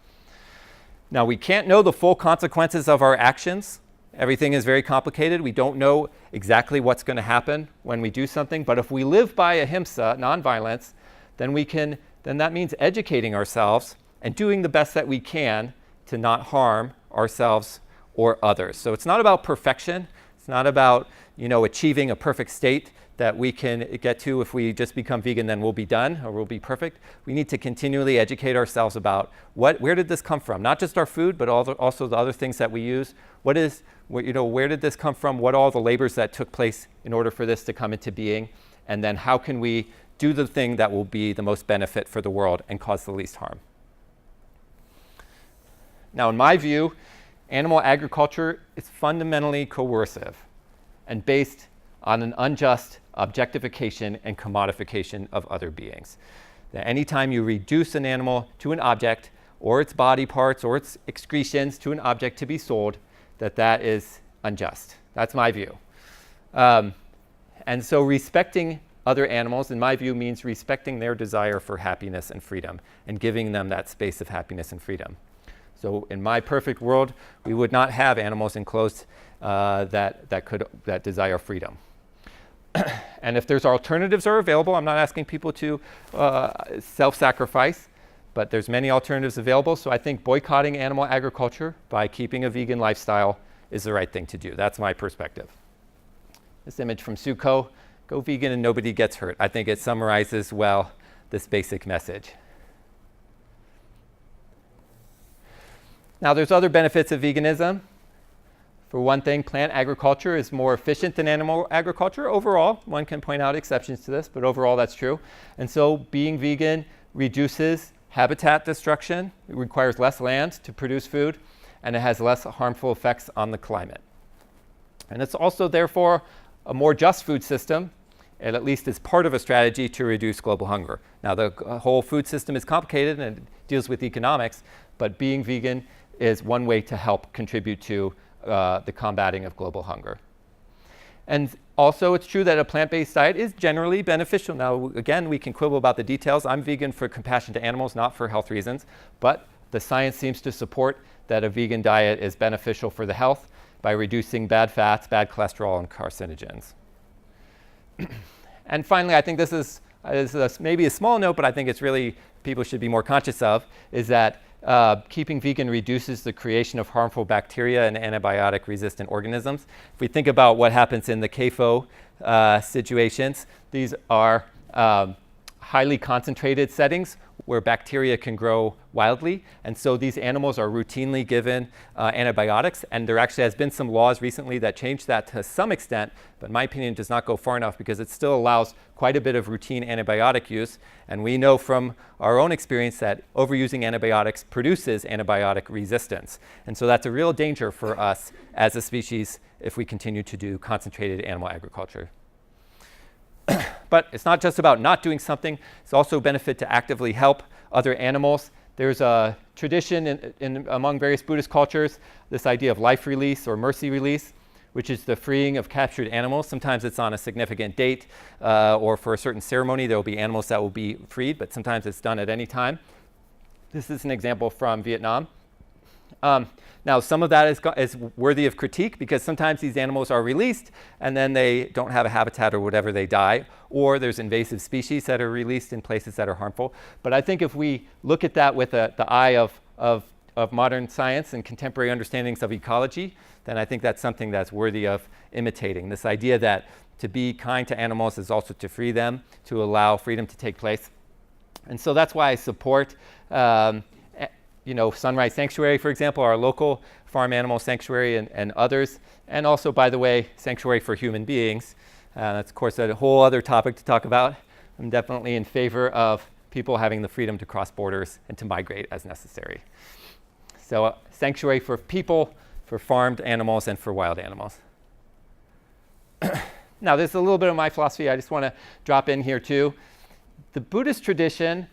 Now, we can't know the full consequences of our actions. Everything is very complicated. We don't know exactly what's going to happen when we do something. But if we live by ahimsa, nonviolence, then that means educating ourselves and doing the best that we can to not harm ourselves or others. So it's not about perfection. It's not about, achieving a perfect state that we can get to if we just become vegan, then we'll be done or we'll be perfect. We need to continually educate ourselves about where did this come from? Not just our food, but also the other things that we use. Where did this come from? What are all the labors that took place in order for this to come into being? And then how can we do the thing that will be the most benefit for the world and cause the least harm? Now, in my view, animal agriculture is fundamentally coercive and based on an unjust objectification and commodification of other beings. That anytime you reduce an animal to an object, or its body parts, or its excretions to an object to be sold, that is unjust. That's my view. And so respecting other animals, in my view, means respecting their desire for happiness and freedom and giving them that space of happiness and freedom. So in my perfect world, we would not have animals enclosed that desire freedom. And if there's alternatives are available, I'm not asking people to self-sacrifice, but there's many alternatives available. So I think boycotting animal agriculture by keeping a vegan lifestyle is the right thing to do. That's my perspective. This image from Suko, go vegan and nobody gets hurt. I think it summarizes well this basic message. Now, there's other benefits of veganism. For one thing, plant agriculture is more efficient than animal agriculture overall. One can point out exceptions to this, but overall that's true. And so being vegan reduces habitat destruction. It requires less land to produce food, and it has less harmful effects on the climate. And it's also, therefore, a more just food system, and at least is part of a strategy to reduce global hunger. Now, the whole food system is complicated and it deals with economics, but being vegan is one way to help contribute to the combating of global hunger. And also, it's true that a plant-based diet is generally beneficial. Now, again, we can quibble about the details. I'm vegan for compassion to animals, not for health reasons. But the science seems to support that a vegan diet is beneficial for the health by reducing bad fats, bad cholesterol, and carcinogens. And finally, I think this is maybe a small note, but I think it's really people should be more conscious of, is that keeping vegan reduces the creation of harmful bacteria and antibiotic-resistant organisms. If we think about what happens in the CAFO situations, these are highly concentrated settings where bacteria can grow wildly. And so these animals are routinely given antibiotics. And there actually has been some laws recently that changed that to some extent, but in my opinion, does not go far enough because it still allows quite a bit of routine antibiotic use. And we know from our own experience that overusing antibiotics produces antibiotic resistance. And so that's a real danger for us as a species if we continue to do concentrated animal agriculture. But it's not just about not doing something. It's also a benefit to actively help other animals. There's a tradition among various Buddhist cultures, this idea of life release or mercy release, which is the freeing of captured animals. Sometimes it's on a significant date or for a certain ceremony. There will be animals that will be freed, but sometimes it's done at any time. This is an example from Vietnam. Now, some of that is worthy of critique because sometimes these animals are released and then they don't have a habitat or whatever, they die, or there's invasive species that are released in places that are harmful. But I think if we look at that with the eye of modern science and contemporary understandings of ecology, then I think that's something that's worthy of imitating. This idea that to be kind to animals is also to free them, to allow freedom to take place. And so that's why I support Sunrise Sanctuary, for example, our local farm animal sanctuary and others, and also, by the way, Sanctuary for Human Beings. That's, of course, a whole other topic to talk about. I'm definitely in favor of people having the freedom to cross borders and to migrate as necessary. So sanctuary for people, for farmed animals, and for wild animals. Now, this is a little bit of my philosophy. I just want to drop in here, too. The Buddhist tradition,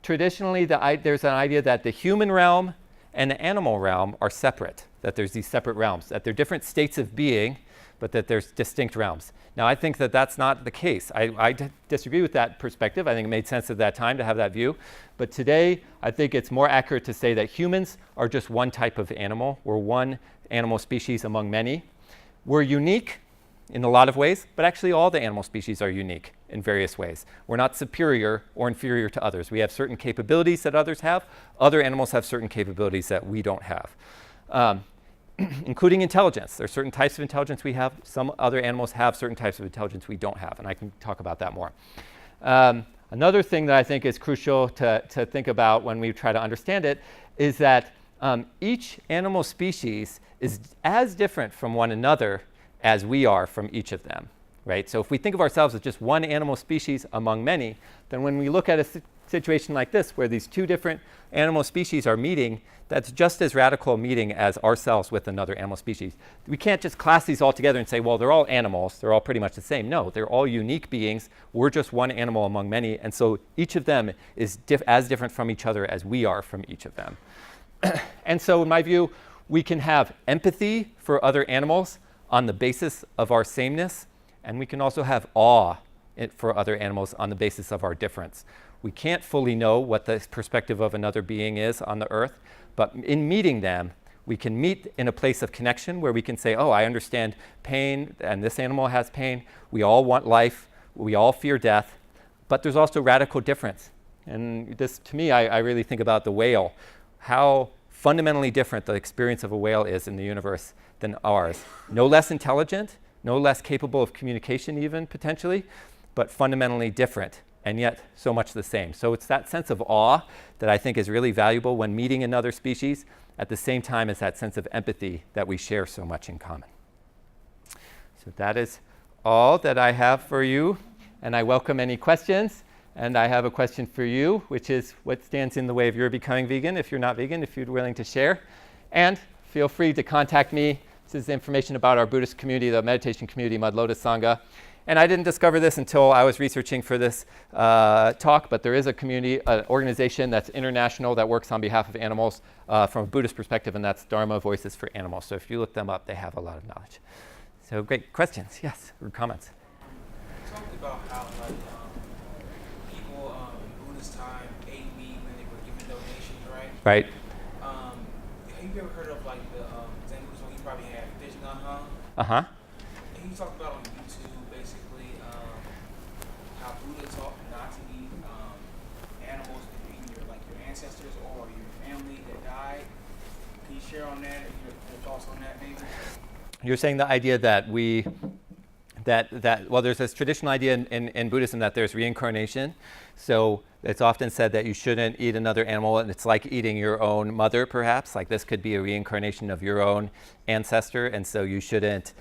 traditionally, there's an idea that the human realm and the animal realm are separate, that there's these separate realms, that they're different states of being, but that there's distinct realms. Now, I think that that's not the case. I disagree with that perspective. I think it made sense at that time to have that view. But today, I think it's more accurate to say that humans are just one type of animal. We're one animal species among many. We're unique in a lot of ways, but actually all the animal species are unique in various ways. We're not superior or inferior to others. We have certain capabilities that others have. Other animals have certain capabilities that we don't have. including intelligence. There are certain types of intelligence we have. Some other animals have certain types of intelligence we don't have, and I can talk about that more. Another thing that I think is crucial to think about when we try to understand it is that each animal species is as different from one another as we are from each of them, right? So if we think of ourselves as just one animal species among many, then when we look at a situation like this, where these two different animal species are meeting, that's just as radical a meeting as ourselves with another animal species. We can't just class these all together and say, well, they're all animals, they're all pretty much the same. No, they're all unique beings. We're just one animal among many, and so each of them is as different from each other as we are from each of them. And so in my view, we can have empathy for other animals on the basis of our sameness, and we can also have awe for other animals on the basis of our difference. We can't fully know what the perspective of another being is on the earth, but in meeting them, we can meet in a place of connection where we can say, oh, I understand pain, and this animal has pain. We all want life. We all fear death. But there's also radical difference. And this, to me, I really think about the whale, how fundamentally different the experience of a whale is in the universe than ours. No less intelligent, no less capable of communication even, potentially, but fundamentally different, and yet so much the same. So it's that sense of awe that I think is really valuable when meeting another species, at the same time as that sense of empathy that we share so much in common. So that is all that I have for you, and I welcome any questions. And I have a question for you, which is, what stands in the way of your becoming vegan? If you're not vegan, if you're willing to share. And feel free to contact me. This is information about our Buddhist community, the meditation community, Mud Lotus Sangha. And I didn't discover this until I was researching for this talk, but there is a community, an organization that's international that works on behalf of animals from a Buddhist perspective, and that's Dharma Voices for Animals. So if you look them up, they have a lot of knowledge. So great. Questions? Yes, or comments? You talked about how people in Buddhist time ate meat when they were giving donations, right? Right. Have you ever heard of like the Zen Buddhism? You probably had fish gun, Uh-huh. And you talked about on YouTube basically how Buddha taught not to eat animals that were either like your ancestors or your family that died. Can you share on that? Your thoughts on that, maybe? You're saying the idea that well, there's this traditional idea in Buddhism that there's reincarnation. So it's often said that you shouldn't eat another animal, and it's like eating your own mother, perhaps. Like this could be a reincarnation of your own ancestor, and so you shouldn't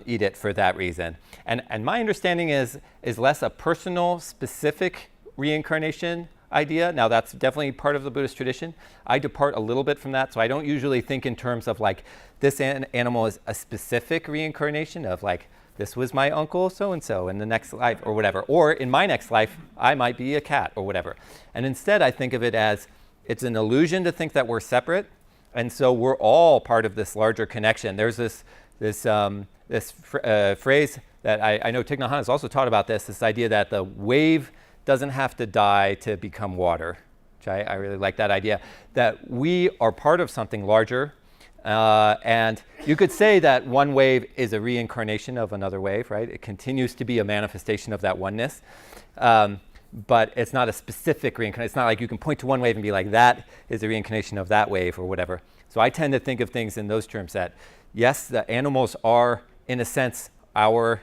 eat it for that reason. And my understanding is less a personal, specific reincarnation idea. Now, that's definitely part of the Buddhist tradition. I depart a little bit from that, so I don't usually think in terms of like this animal is a specific reincarnation of like, this was my uncle so-and-so in the next life or whatever. Or in my next life, I might be a cat or whatever. And instead, I think of it as it's an illusion to think that we're separate. And so we're all part of this larger connection. There's this phrase that I know Thich Nhat Hanh has also taught about this idea that the wave doesn't have to die to become water, which I really like that idea, that we are part of something larger. And you could say that one wave is a reincarnation of another wave, right? It continues to be a manifestation of that oneness. But it's not a specific reincarnation. It's not like you can point to one wave and be like, that is a reincarnation of that wave or whatever. So I tend to think of things in those terms that, yes, the animals are, in a sense, our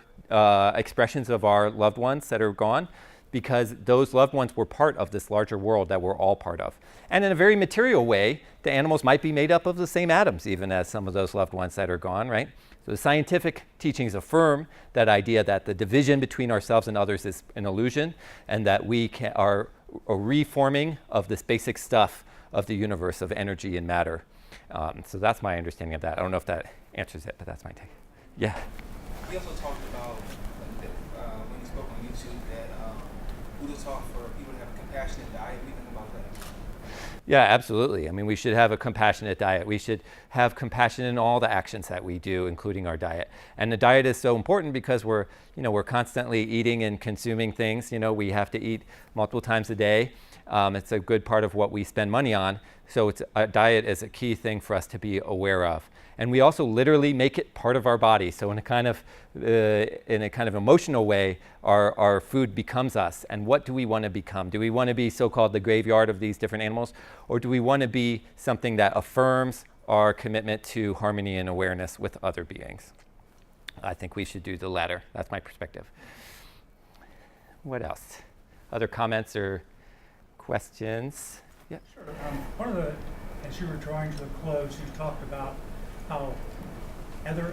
expressions of our loved ones that are gone, because those loved ones were part of this larger world that we're all part of. And in a very material way, the animals might be made up of the same atoms even as some of those loved ones that are gone, right? So the scientific teachings affirm that idea that the division between ourselves and others is an illusion, and that we are a reforming of this basic stuff of the universe of energy and matter. So that's my understanding of that. I don't know if that answers it, but that's my take. Yeah? He also talked about, when he spoke on YouTube, that Buddha taught for people to have a compassionate diet. What do you think about that? Yeah, absolutely. I mean, we should have a compassionate diet. We should have compassion in all the actions that we do, including our diet. And the diet is so important because we're constantly eating and consuming things. We have to eat multiple times a day. It's a good part of what we spend money on. So a diet is a key thing for us to be aware of. And we also literally make it part of our body. So in a kind of emotional way, our food becomes us. And what do we want to become? Do we want to be so-called the graveyard of these different animals? Or do we want to be something that affirms our commitment to harmony and awareness with other beings. I think we should do the latter. That's my perspective. What else? Other comments or questions? Yeah. Sure. One of the, as you were drawing to the close, you talked about how other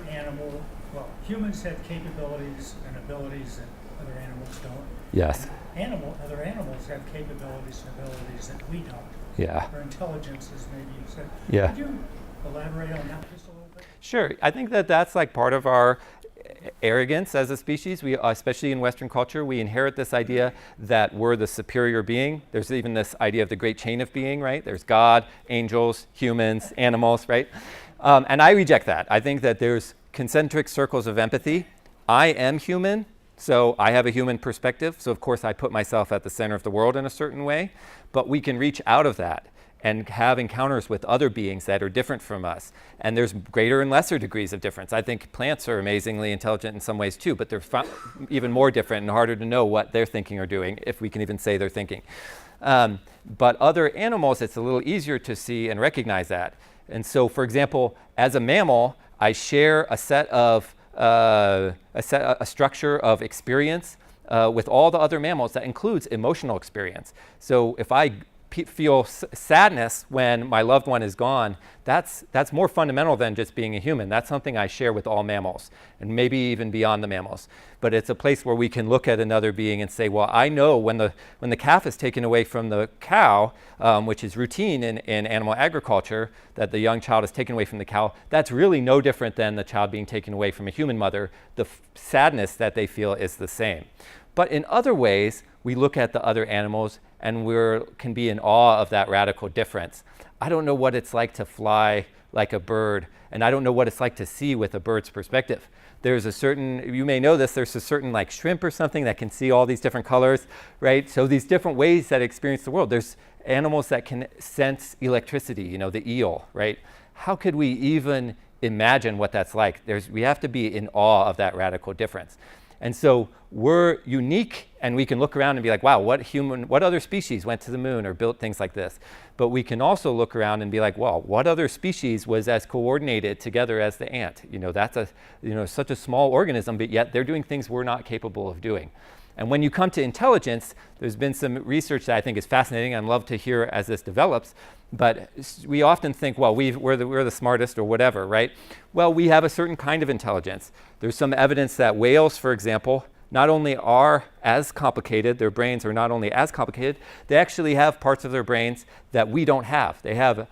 humans have capabilities and abilities that other animals don't. Yes. Other animals have capabilities and abilities that we don't. Yeah. Or intelligences, maybe you said. Yeah. Could you elaborate on that just a little bit? Sure. I think that that's like part of our arrogance as a species. We, especially in Western culture, we inherit this idea that we're the superior being. There's even this idea of the great chain of being, right? There's God, angels, humans, animals, right? And I reject that. I think that there's concentric circles of empathy. I am human, so I have a human perspective. So of course I put myself at the center of the world in a certain way, but we can reach out of that and have encounters with other beings that are different from us. And there's greater and lesser degrees of difference. I think plants are amazingly intelligent in some ways too, but they're even more different and harder to know what they're thinking or doing, if we can even say they're thinking. But other animals, it's a little easier to see and recognize that. And so, for example, as a mammal, I share a structure of experience with all the other mammals that includes emotional experience. So if I feel sadness when my loved one is gone, that's more fundamental than just being a human. That's something I share with all mammals, and maybe even beyond the mammals. But it's a place where we can look at another being and say, well, I know when the calf is taken away from the cow, which is routine in animal agriculture, that the young child is taken away from the cow, that's really no different than the child being taken away from a human mother. The sadness that they feel is the same. But in other ways, we look at the other animals and we can be in awe of that radical difference. I don't know what it's like to fly like a bird, and I don't know what it's like to see with a bird's perspective. There's a certain, you may know this, there's a certain like shrimp or something that can see all these different colors, right? So these different ways that experience the world. There's animals that can sense electricity, the eel, right? How could we even imagine what that's like? We have to be in awe of that radical difference. And so we're unique, and we can look around and be like, wow, what other species went to the moon or built things like this? But we can also look around and be like, well, what other species was as coordinated together as the ant? That's such a small organism, but yet they're doing things we're not capable of doing. And when you come to intelligence, there's been some research that I think is fascinating. I'd love to hear as this develops. But we often think, well, we're the smartest or whatever, right? Well, we have a certain kind of intelligence. There's some evidence that whales, for example, not only are as complicated, their brains are not only as complicated, they actually have parts of their brains that we don't have. They have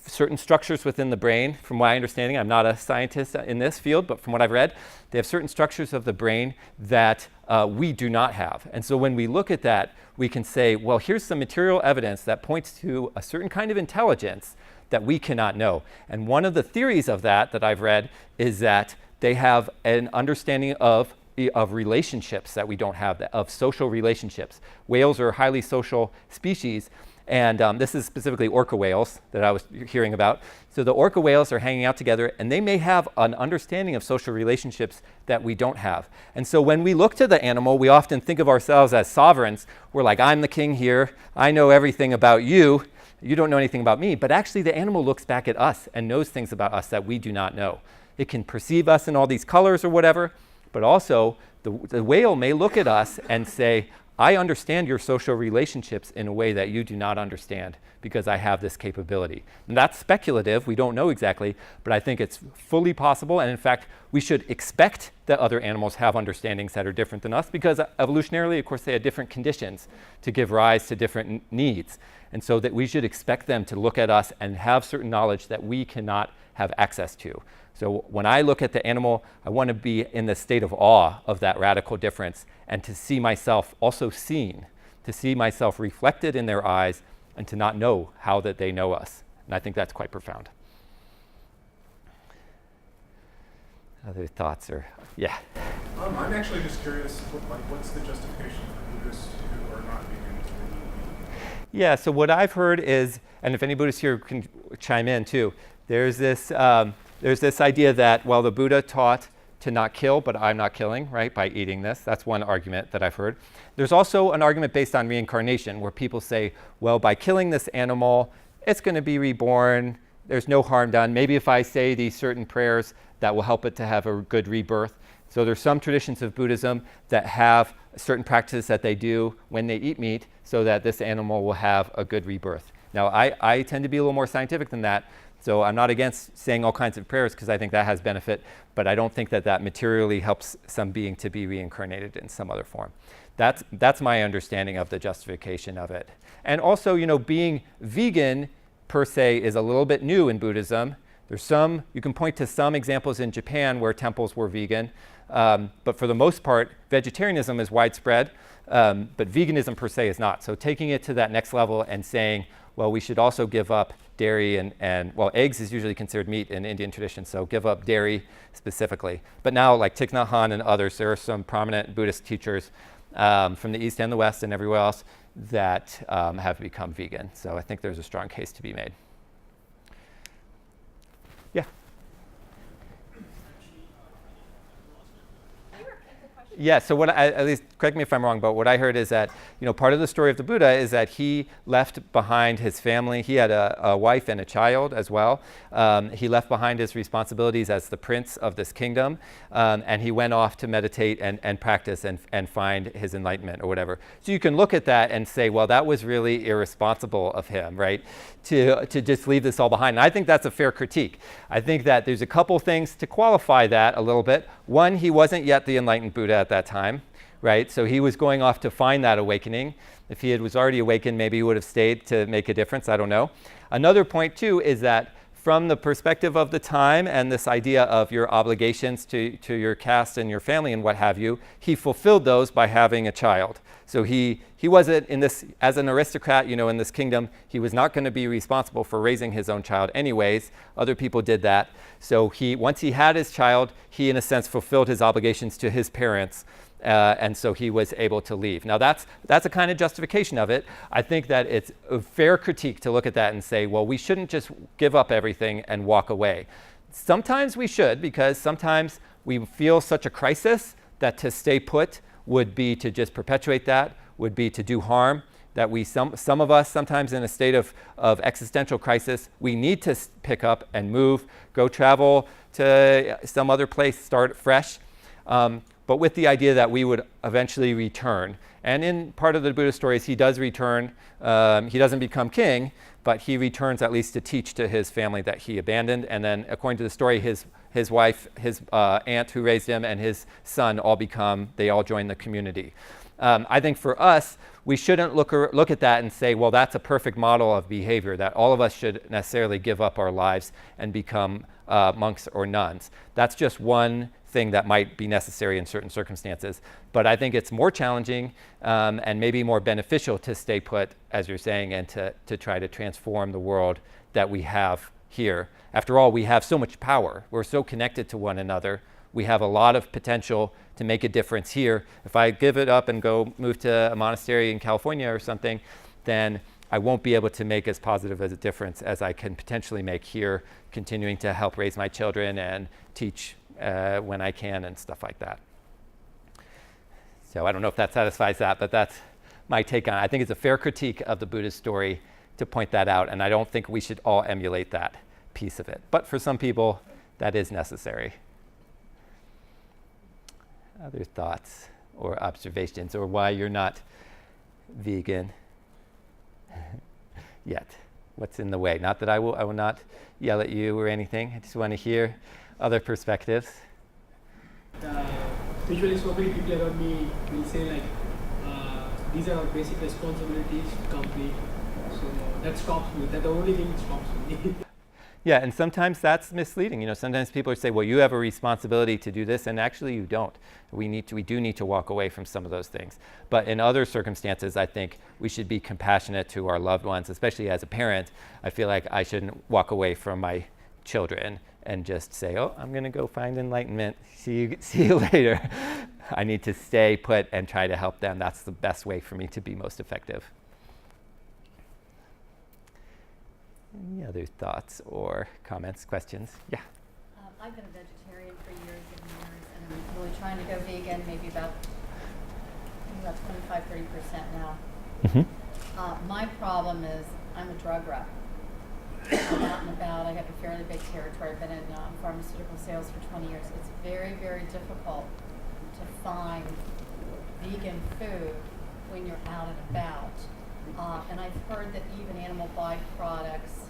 certain structures within the brain. From my understanding, I'm not a scientist in this field, but from what I've read, they have certain structures of the brain that we do not have. And so when we look at that, we can say, well, here's some material evidence that points to a certain kind of intelligence that we cannot know. And one of the theories of that I've read is that they have an understanding of relationships that we don't have, of social relationships. Whales are a highly social species. And this is specifically orca whales that I was hearing about. So the orca whales are hanging out together, and they may have an understanding of social relationships that we don't have. And so when we look to the animal, we often think of ourselves as sovereigns. We're like, I'm the king here. I know everything about you. You don't know anything about me. But actually, the animal looks back at us and knows things about us that we do not know. It can perceive us in all these colors or whatever, but also the whale may look at us and say, I understand your social relationships in a way that you do not understand because I have this capability. And that's speculative. We don't know exactly, but I think it's fully possible. And in fact, we should expect that other animals have understandings that are different than us because evolutionarily, of course, they had different conditions to give rise to different needs. And so that we should expect them to look at us and have certain knowledge that we cannot have access to. So when I look at the animal, I want to be in the state of awe of that radical difference and to see myself also seen, to see myself reflected in their eyes and to not know how that they know us. And I think that's quite profound. Other thoughts or, yeah? I'm actually just curious, what's the justification for Buddhists who are not vegans? Yeah, so what I've heard is, and if any Buddhists here can chime in too, there's this idea that, well, the Buddha taught to not kill, but I'm not killing, right, by eating this. That's one argument that I've heard. There's also an argument based on reincarnation where people say, well, by killing this animal, it's going to be reborn there's no harm done. Maybe if I say these certain prayers, that will help it to have a good rebirth. So there's some traditions of Buddhism that have certain practices that they do when they eat meat so that this animal will have a good rebirth. Now, I tend to be a little more scientific than that, so I'm not against saying all kinds of prayers because I think that has benefit, but I don't think that that materially helps some being to be reincarnated in some other form. That's my understanding of the justification of it. And also, being vegan per se is a little bit new in Buddhism. You can point to some examples in Japan where temples were vegan, but for the most part, vegetarianism is widespread, but veganism per se is not. So taking it to that next level and saying, well, we should also give up dairy and eggs is usually considered meat in Indian tradition, so give up dairy specifically. But now, like Thich Nhat Hanh and others, there are some prominent Buddhist teachers from the East and the West and everywhere else that have become vegan. So I think there's a strong case to be made. Yeah. Yeah, so at least correct me if I'm wrong, but what I heard is that, part of the story of the Buddha is that he left behind his family. He had a wife and a child as well. He left behind his responsibilities as the prince of this kingdom, and he went off to meditate and practice and find his enlightenment or whatever. So you can look at that and say, well, that was really irresponsible of him, right, to just leave this all behind. And I think that's a fair critique. I think that there's a couple things to qualify that a little bit. One, he wasn't yet the enlightened Buddha at that time, right? So he was going off to find that awakening. If he was already awakened, maybe he would have stayed to make a difference. I don't know. Another point, too, is that from the perspective of the time and this idea of your obligations to your caste and your family and what have you, he fulfilled those by having a child. So he wasn't in this, as an aristocrat, in this kingdom, he was not going to be responsible for raising his own child anyways. Other people did that. So once he had his child, he in a sense fulfilled his obligations to his parents. And so he was able to leave. Now that's a kind of justification of it. I think that it's a fair critique to look at that and say, well, we shouldn't just give up everything and walk away. Sometimes we should, because sometimes we feel such a crisis that to stay put would be to just perpetuate that, would be to do harm, that some of us sometimes in a state of existential crisis, we need to pick up and move, go travel to some other place, start fresh. But with the idea that we would eventually return. And in part of the Buddha stories, he does return. He doesn't become king, but he returns at least to teach to his family that he abandoned. And then according to the story, his wife, his aunt who raised him, and his son they all join the community. I think for us, we shouldn't look at that and say, well, that's a perfect model of behavior, that all of us should necessarily give up our lives and become monks or nuns. That's just one thing that might be necessary in certain circumstances. But I think it's more challenging and maybe more beneficial to stay put, as you're saying, and to try to transform the world that we have here. After all, we have so much power. We're so connected to one another. We have a lot of potential to make a difference here. If I give it up and go move to a monastery in California or something, then I won't be able to make as positive as a difference as I can potentially make here, continuing to help raise my children and teach when I can and stuff like that. So I don't know if that satisfies that, but that's my take on it. I think it's a fair critique of the Buddhist story to point that out, and I don't think we should all emulate that piece of it. But for some people, that is necessary. Other thoughts or observations, or why you're not vegan yet? What's in the way? Not that I will not yell at you or anything. I just want to hear other perspectives. Usually so many people around me will say these are our basic responsibilities to complete. So that stops me. That's the only thing that stops me. Yeah, and sometimes that's misleading. Sometimes people say, well, you have a responsibility to do this, and actually you don't. We do need to walk away from some of those things. But in other circumstances, I think we should be compassionate to our loved ones, especially as a parent. I feel like I shouldn't walk away from my children and just say, oh, I'm going to go find enlightenment. See you later. I need to stay put and try to help them. That's the best way for me to be most effective. Any other thoughts or comments, questions? Yeah. I've been a vegetarian for years and years, and I'm really trying to go vegan, maybe about 25-30% now. Mm-hmm. My problem is I'm a drug rep. I'm out and about. I have a fairly big territory. I've been in pharmaceutical sales for 20 years. It's very, very difficult to find vegan food when you're out and about. And I've heard that even animal byproducts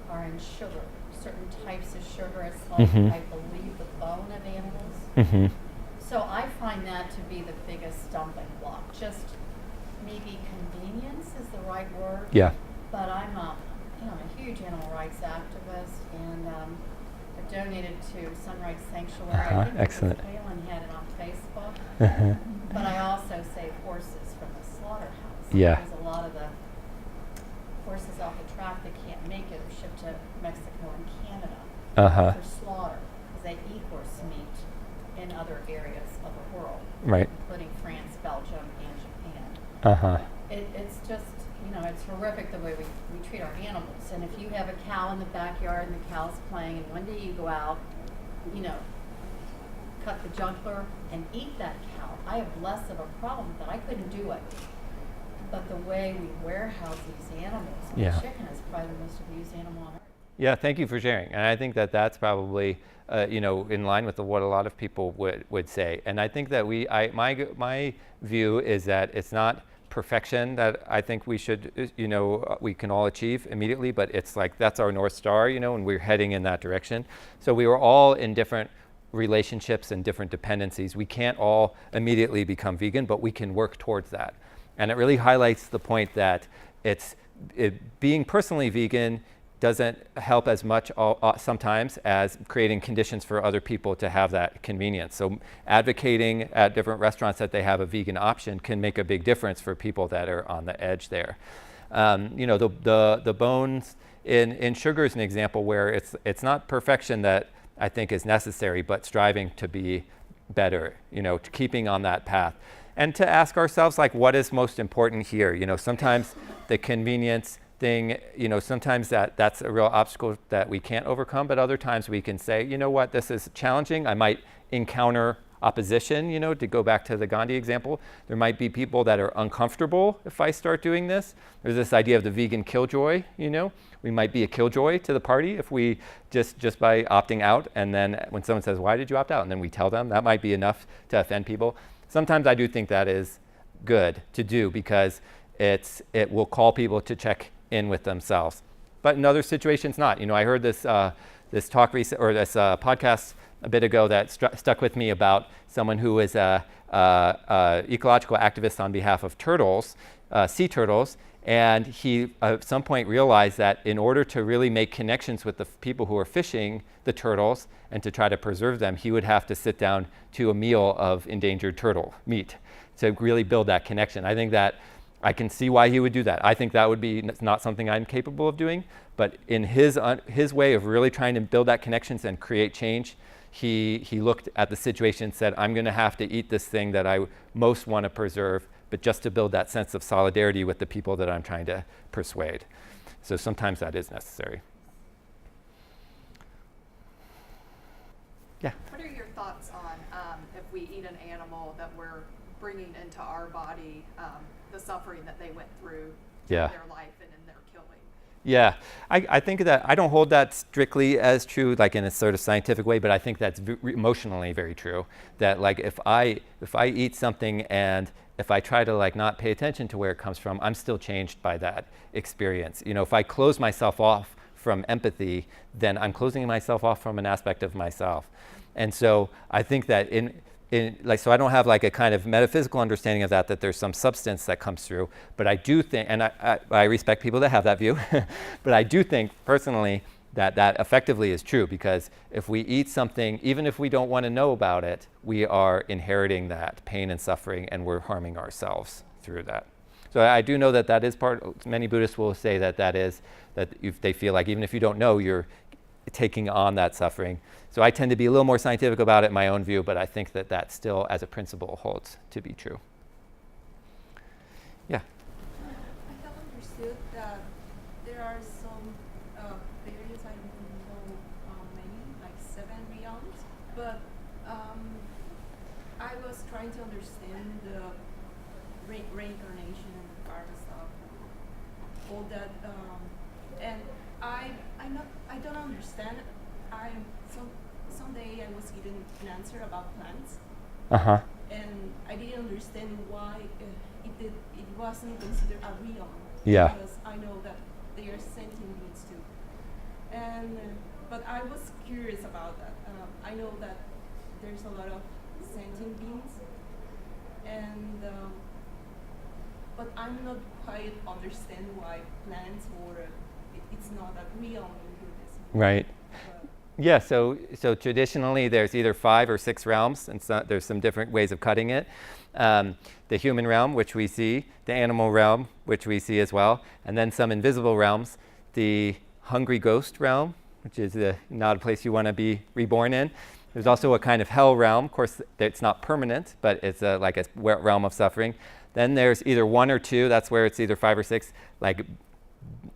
are in sugar, certain types of sugar. It's like, I believe, the bone of animals. So I find that to be the biggest stumbling block. Just maybe convenience is the right word. Yeah. But I'm a huge animal rights activist, and I've donated to Sunrise Sanctuary. I think Excellent. Palin had it on Facebook. But I also save horses from the slaughterhouse. Yeah. Because a lot of the horses off the track that can't make it are shipped to Mexico and Canada for slaughter, because they eat horse meat in other areas of the world, Right. including France, Belgium, and Japan. It's just, it's horrific the way we treat our animals. And if you have a cow in the backyard and the cow's playing, and one day you go out, cut the jugular and eat that cow, I have less of a problem with that. I couldn't do it. But the way we warehouse these animals, chicken is probably the most abused animal on earth. Yeah, thank you for sharing. And I think that that's probably, in line with what a lot of people would say. And I think that my view is that it's not perfection that I think we should, we can all achieve immediately, but it's like that's our North Star, and we're heading in that direction. So we were all in different relationships and different dependencies. We can't all immediately become vegan, but we can work towards that. And it really highlights the point that being personally vegan doesn't help as much sometimes as creating conditions for other people to have that convenience. So advocating at different restaurants that they have a vegan option can make a big difference for people that are on the edge there. The bones in sugar is an example where it's not perfection that I think is necessary, but striving to be better, to keeping on that path. And to ask ourselves, like, what is most important here? Sometimes the convenience thing, sometimes that's a real obstacle that we can't overcome, but other times we can say, what, this is challenging. I might encounter opposition, to go back to the Gandhi example. There might be people that are uncomfortable if I start doing this. There's this idea of the vegan killjoy, We might be a killjoy to the party if we just by opting out, and then when someone says, why did you opt out? And then we tell them, that might be enough to offend people. Sometimes I do think that is good to do because it will call people to check in with themselves. But in other situations, not. I heard this talk this podcast a bit ago that stuck with me about someone who is a ecological activist on behalf of turtles, sea turtles, and he at some point realized that in order to really make connections with the people who are fishing the turtles and to try to preserve them, he would have to sit down to a meal of endangered turtle meat to really build that connection. I think that I can see why he would do that. I think that would be not something I'm capable of doing, but in his way of really trying to build that connections and create change, he looked at the situation and said, I'm going to have to eat this thing that I most want to preserve, but just to build that sense of solidarity with the people that I'm trying to persuade. So sometimes that is necessary. Yeah. What are your thoughts on if we eat an animal that we're bringing into our body the suffering that they went through in their life and in their killing? Yeah, I think that I don't hold that strictly as true, like in a sort of scientific way, but I think that's emotionally very true. That like if I eat something and if I try to like not pay attention to where it comes from, I'm still changed by that experience. If I close myself off from empathy, then I'm closing myself off from an aspect of myself. And so I think that so I don't have like a kind of metaphysical understanding of that there's some substance that comes through, but I do think, and I respect people that have that view, but I do think personally that effectively is true, because if we eat something, even if we don't want to know about it, we are inheriting that pain and suffering, and we're harming ourselves through that. So I do know that is part, many Buddhists will say that if they feel like even if you don't know, you're taking on that suffering. So I tend to be a little more scientific about it in my own view, but I think that still, as a principle, holds to be true. Yeah. I have understood that there are some theories, I don't know how many, like 7 realms, but I was trying to understand the reincarnation and karma stuff, all that, and I don't understand. Someday I was given an answer about plants, and I didn't understand why it wasn't considered a realm. Yeah. Because I know that they are sentient beings too, and but I was curious about that. I know that there's a lot of sentient beings, and but I'm not quite understand why plants or it's not a realm in Buddhism. Right. Yeah, so traditionally there's either 5 or 6 realms, and there's some different ways of cutting it. The human realm, which we see, the animal realm, which we see as well, and then some invisible realms, the hungry ghost realm, which is not a place you want to be reborn in. There's also a kind of hell realm. Of course, it's not permanent, but it's like a realm of suffering. Then there's either 1 or 2, that's where it's either 5 or 6, like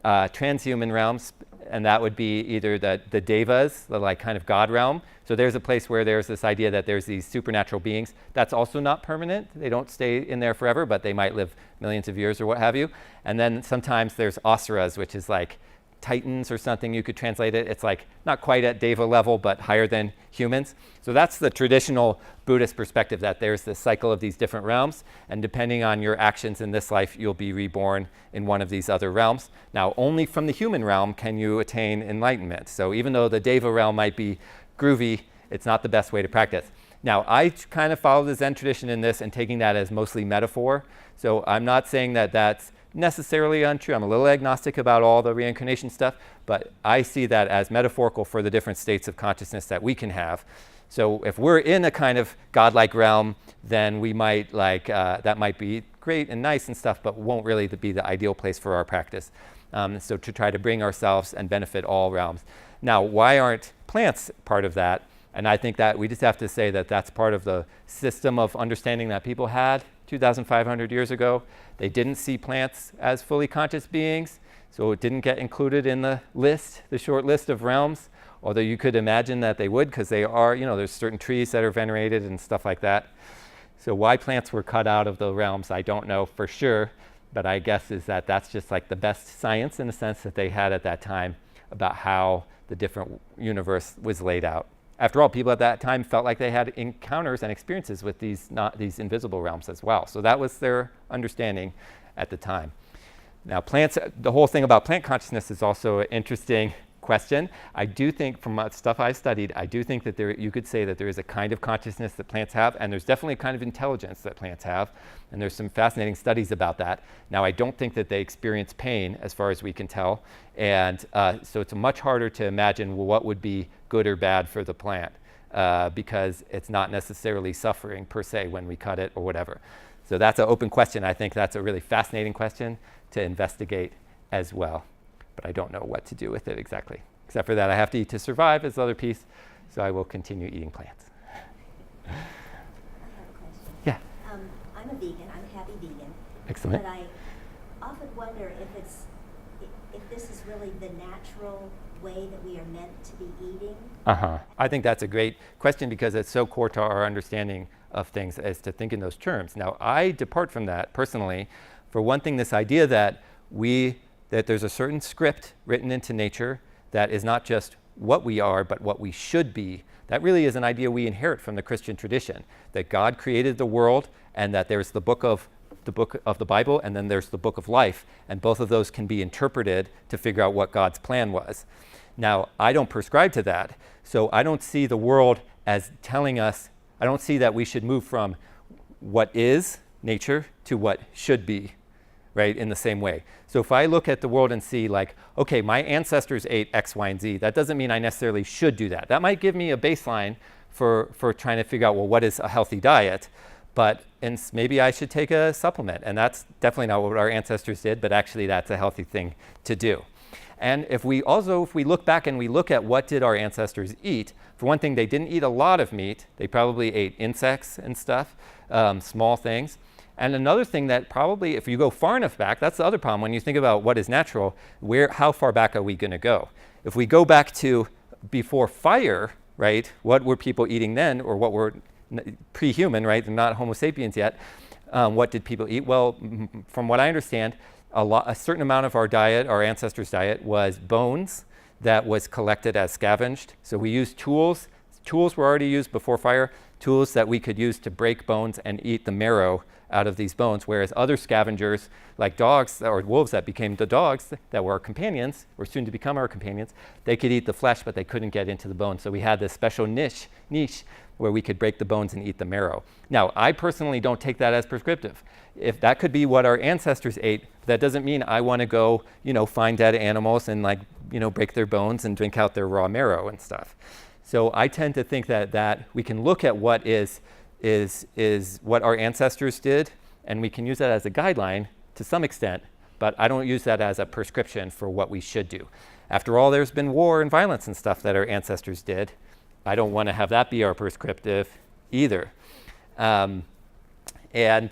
transhuman realms, and that would be either the devas, the like kind of God realm. So there's a place where there's this idea that there's these supernatural beings. That's also not permanent. They don't stay in there forever, but they might live millions of years or what have you. And then sometimes there's asuras, which is like titans or something, you could translate it. It's like not quite at deva level, but higher than humans. So that's the traditional Buddhist perspective, that there's this cycle of these different realms, and depending on your actions in this life, you'll be reborn in one of these other realms. Now, only from the human realm can you attain enlightenment. So even though the deva realm might be groovy, it's not the best way to practice. Now, I kind of follow the Zen tradition in this and taking that as mostly metaphor. So I'm not saying that that's necessarily untrue. I'm a little agnostic about all the reincarnation stuff, but I see that as metaphorical for the different states of consciousness that we can have. So if we're in a kind of godlike realm, then we might that might be great and nice and stuff, but won't really be the ideal place for our practice. So to try to bring ourselves and benefit all realms. Now, why aren't plants part of that? And I think that we just have to say that that's part of the system of understanding that people had 2,500 years ago. They didn't see plants as fully conscious beings, so it didn't get included in the list, the short list of realms, although you could imagine that they would, because they are, there's certain trees that are venerated and stuff like that. So why plants were cut out of the realms, I don't know for sure, but I guess is that that's just like the best science in the sense that they had at that time about how the different universe was laid out. After all, people at that time felt like they had encounters and experiences with these invisible realms as well. So that was their understanding at the time. Now, plants, the whole thing about plant consciousness is also an interesting question. I do think, from stuff I've studied, I do think that you could say that there is a kind of consciousness that plants have, and there's definitely a kind of intelligence that plants have, and there's some fascinating studies about that. Now, I don't think that they experience pain, as far as we can tell, and so it's much harder to imagine what would be good or bad for the plant, because it's not necessarily suffering per se when we cut it or whatever. So that's an open question. I think that's a really fascinating question to investigate as well. But I don't know what to do with it exactly. Except for that, I have to eat to survive is the other piece, so I will continue eating plants. I have a question. Yeah. I'm a vegan. I'm a happy vegan. Excellent. But I often wonder if this is really the natural way that we are meant to be eating. I think that's a great question, because it's so core to our understanding of things as to think in those terms. Now, I depart from that personally. For one thing, this idea that there's a certain script written into nature that is not just what we are, but what we should be. That really is an idea we inherit from the Christian tradition, that God created the world, and that there's the book of the Bible, and then there's the book of life, and both of those can be interpreted to figure out what God's plan was. Now, I don't prescribe to that, so I don't see the world as telling us, I don't see that we should move from what is nature to what should be, right, in the same way. So if I look at the world and see like, okay, my ancestors ate X, Y, and Z, that doesn't mean I necessarily should do that. That might give me a baseline for trying to figure out, well, what is a healthy diet? But maybe I should take a supplement. And that's definitely not what our ancestors did, but actually that's a healthy thing to do. And if we look back and we look at what did our ancestors eat, for one thing, they didn't eat a lot of meat. They probably ate insects and stuff, small things. And another thing that probably, if you go far enough back, that's the other problem. When you think about what is natural, how far back are we going to go? If we go back to before fire, right, what were people eating then, or what were pre-human, right? They're not Homo sapiens yet. What did people eat? Well, from what I understand, a certain amount of our diet, our ancestors' diet, was bones that was collected as scavenged. So we used tools. Tools were already used before fire, tools that we could use to break bones and eat the marrow out of these bones, whereas other scavengers, like dogs or wolves that became the dogs that were our companions, or soon to become our companions, they could eat the flesh, but they couldn't get into the bones. So we had this special niche where we could break the bones and eat the marrow. Now, I personally don't take that as prescriptive. If that could be what our ancestors ate, that doesn't mean I want to go, find dead animals and break their bones and drink out their raw marrow and stuff. So I tend to think that we can look at what is what our ancestors did, and we can use that as a guideline to some extent, but I don't use that as a prescription for what we should do. After all, there's been war and violence and stuff that our ancestors did. I don't want to have that be our prescriptive either. And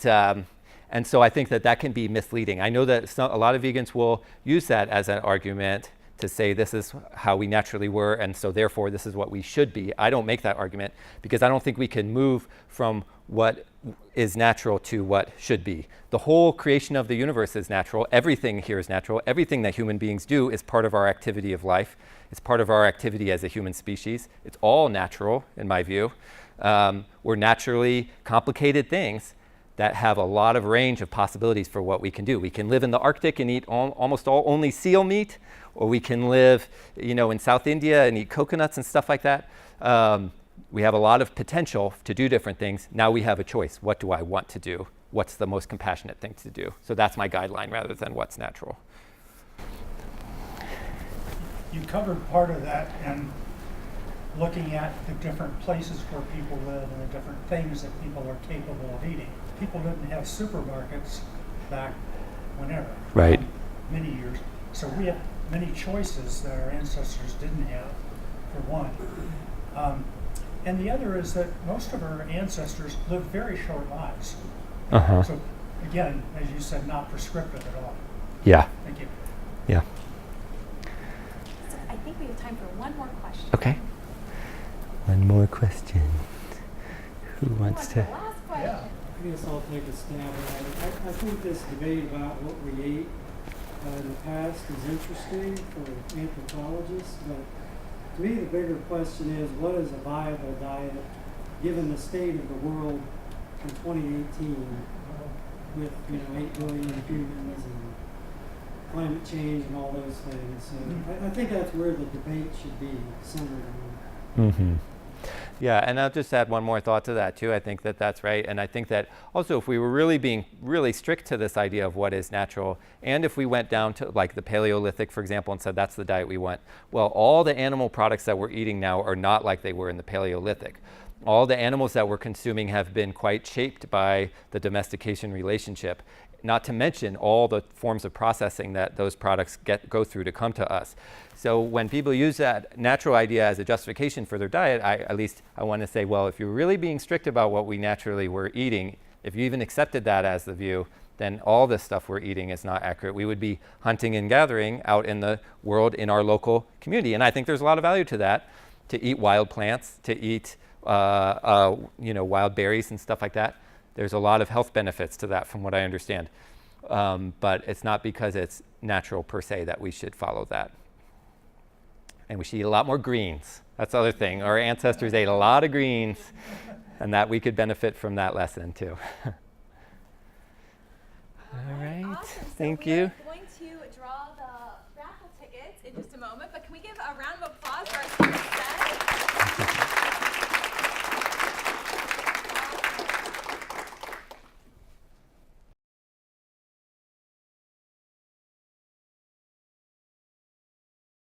so I think that can be misleading. I know that a lot of vegans will use that as an argument to say this is how we naturally were, and so therefore this is what we should be. I don't make that argument because I don't think we can move from what is natural to what should be. The whole creation of the universe is natural. Everything here is natural. Everything that human beings do is part of our activity of life. It's part of our activity as a human species. It's all natural, in my view. We're naturally complicated things that have a lot of range of possibilities for what we can do. We can live in the Arctic and eat almost only seal meat, or we can live, in South India and eat coconuts and stuff like that. We have a lot of potential to do different things. Now we have a choice. What do I want to do? What's the most compassionate thing to do? So that's my guideline rather than what's natural. You covered part of that in looking at the different places where people live and the different things that people are capable of eating. People didn't have supermarkets back whenever. Right. Many years. So we have many choices that our ancestors didn't have, for one. And the other is that most of our ancestors lived very short lives. Uh-huh. So again, as you said, not prescriptive at all. Yeah. Thank you. Yeah. So I think we have time for one more question. Okay. One more question. Who wants to? Last question. Yeah. I guess I'll take a stab at it. I think this debate about what we ate in the past is interesting for anthropologists, but to me the bigger question is, what is a viable diet given the state of the world in 2018 with 8 billion humans and climate change and all those things. So I think that's where the debate should be centered on. Mm-hmm. Yeah, and I'll just add one more thought to that too. I think that's right. And I think that also if we were really being really strict to this idea of what is natural, and if we went down to like the Paleolithic, for example, and said that's the diet we want, well, all the animal products that we're eating now are not like they were in the Paleolithic. All the animals that we're consuming have been quite shaped by the domestication relationship, not to mention all the forms of processing that those products go through to come to us. So when people use that natural idea as a justification for their diet, I want to say, well, if you're really being strict about what we naturally were eating, if you even accepted that as the view, then all this stuff we're eating is not accurate. We would be hunting and gathering out in the world in our local community. And I think there's a lot of value to that, to eat wild plants, to eat wild berries and stuff like that. There's a lot of health benefits to that from what I understand. But it's not because it's natural per se that we should follow that. And we should eat a lot more greens. That's the other thing. Our ancestors ate a lot of greens, and that we could benefit from that lesson too. All right, Awesome. Thank So you. We're going to draw the raffle tickets in just a moment, but can we give a round of applause for our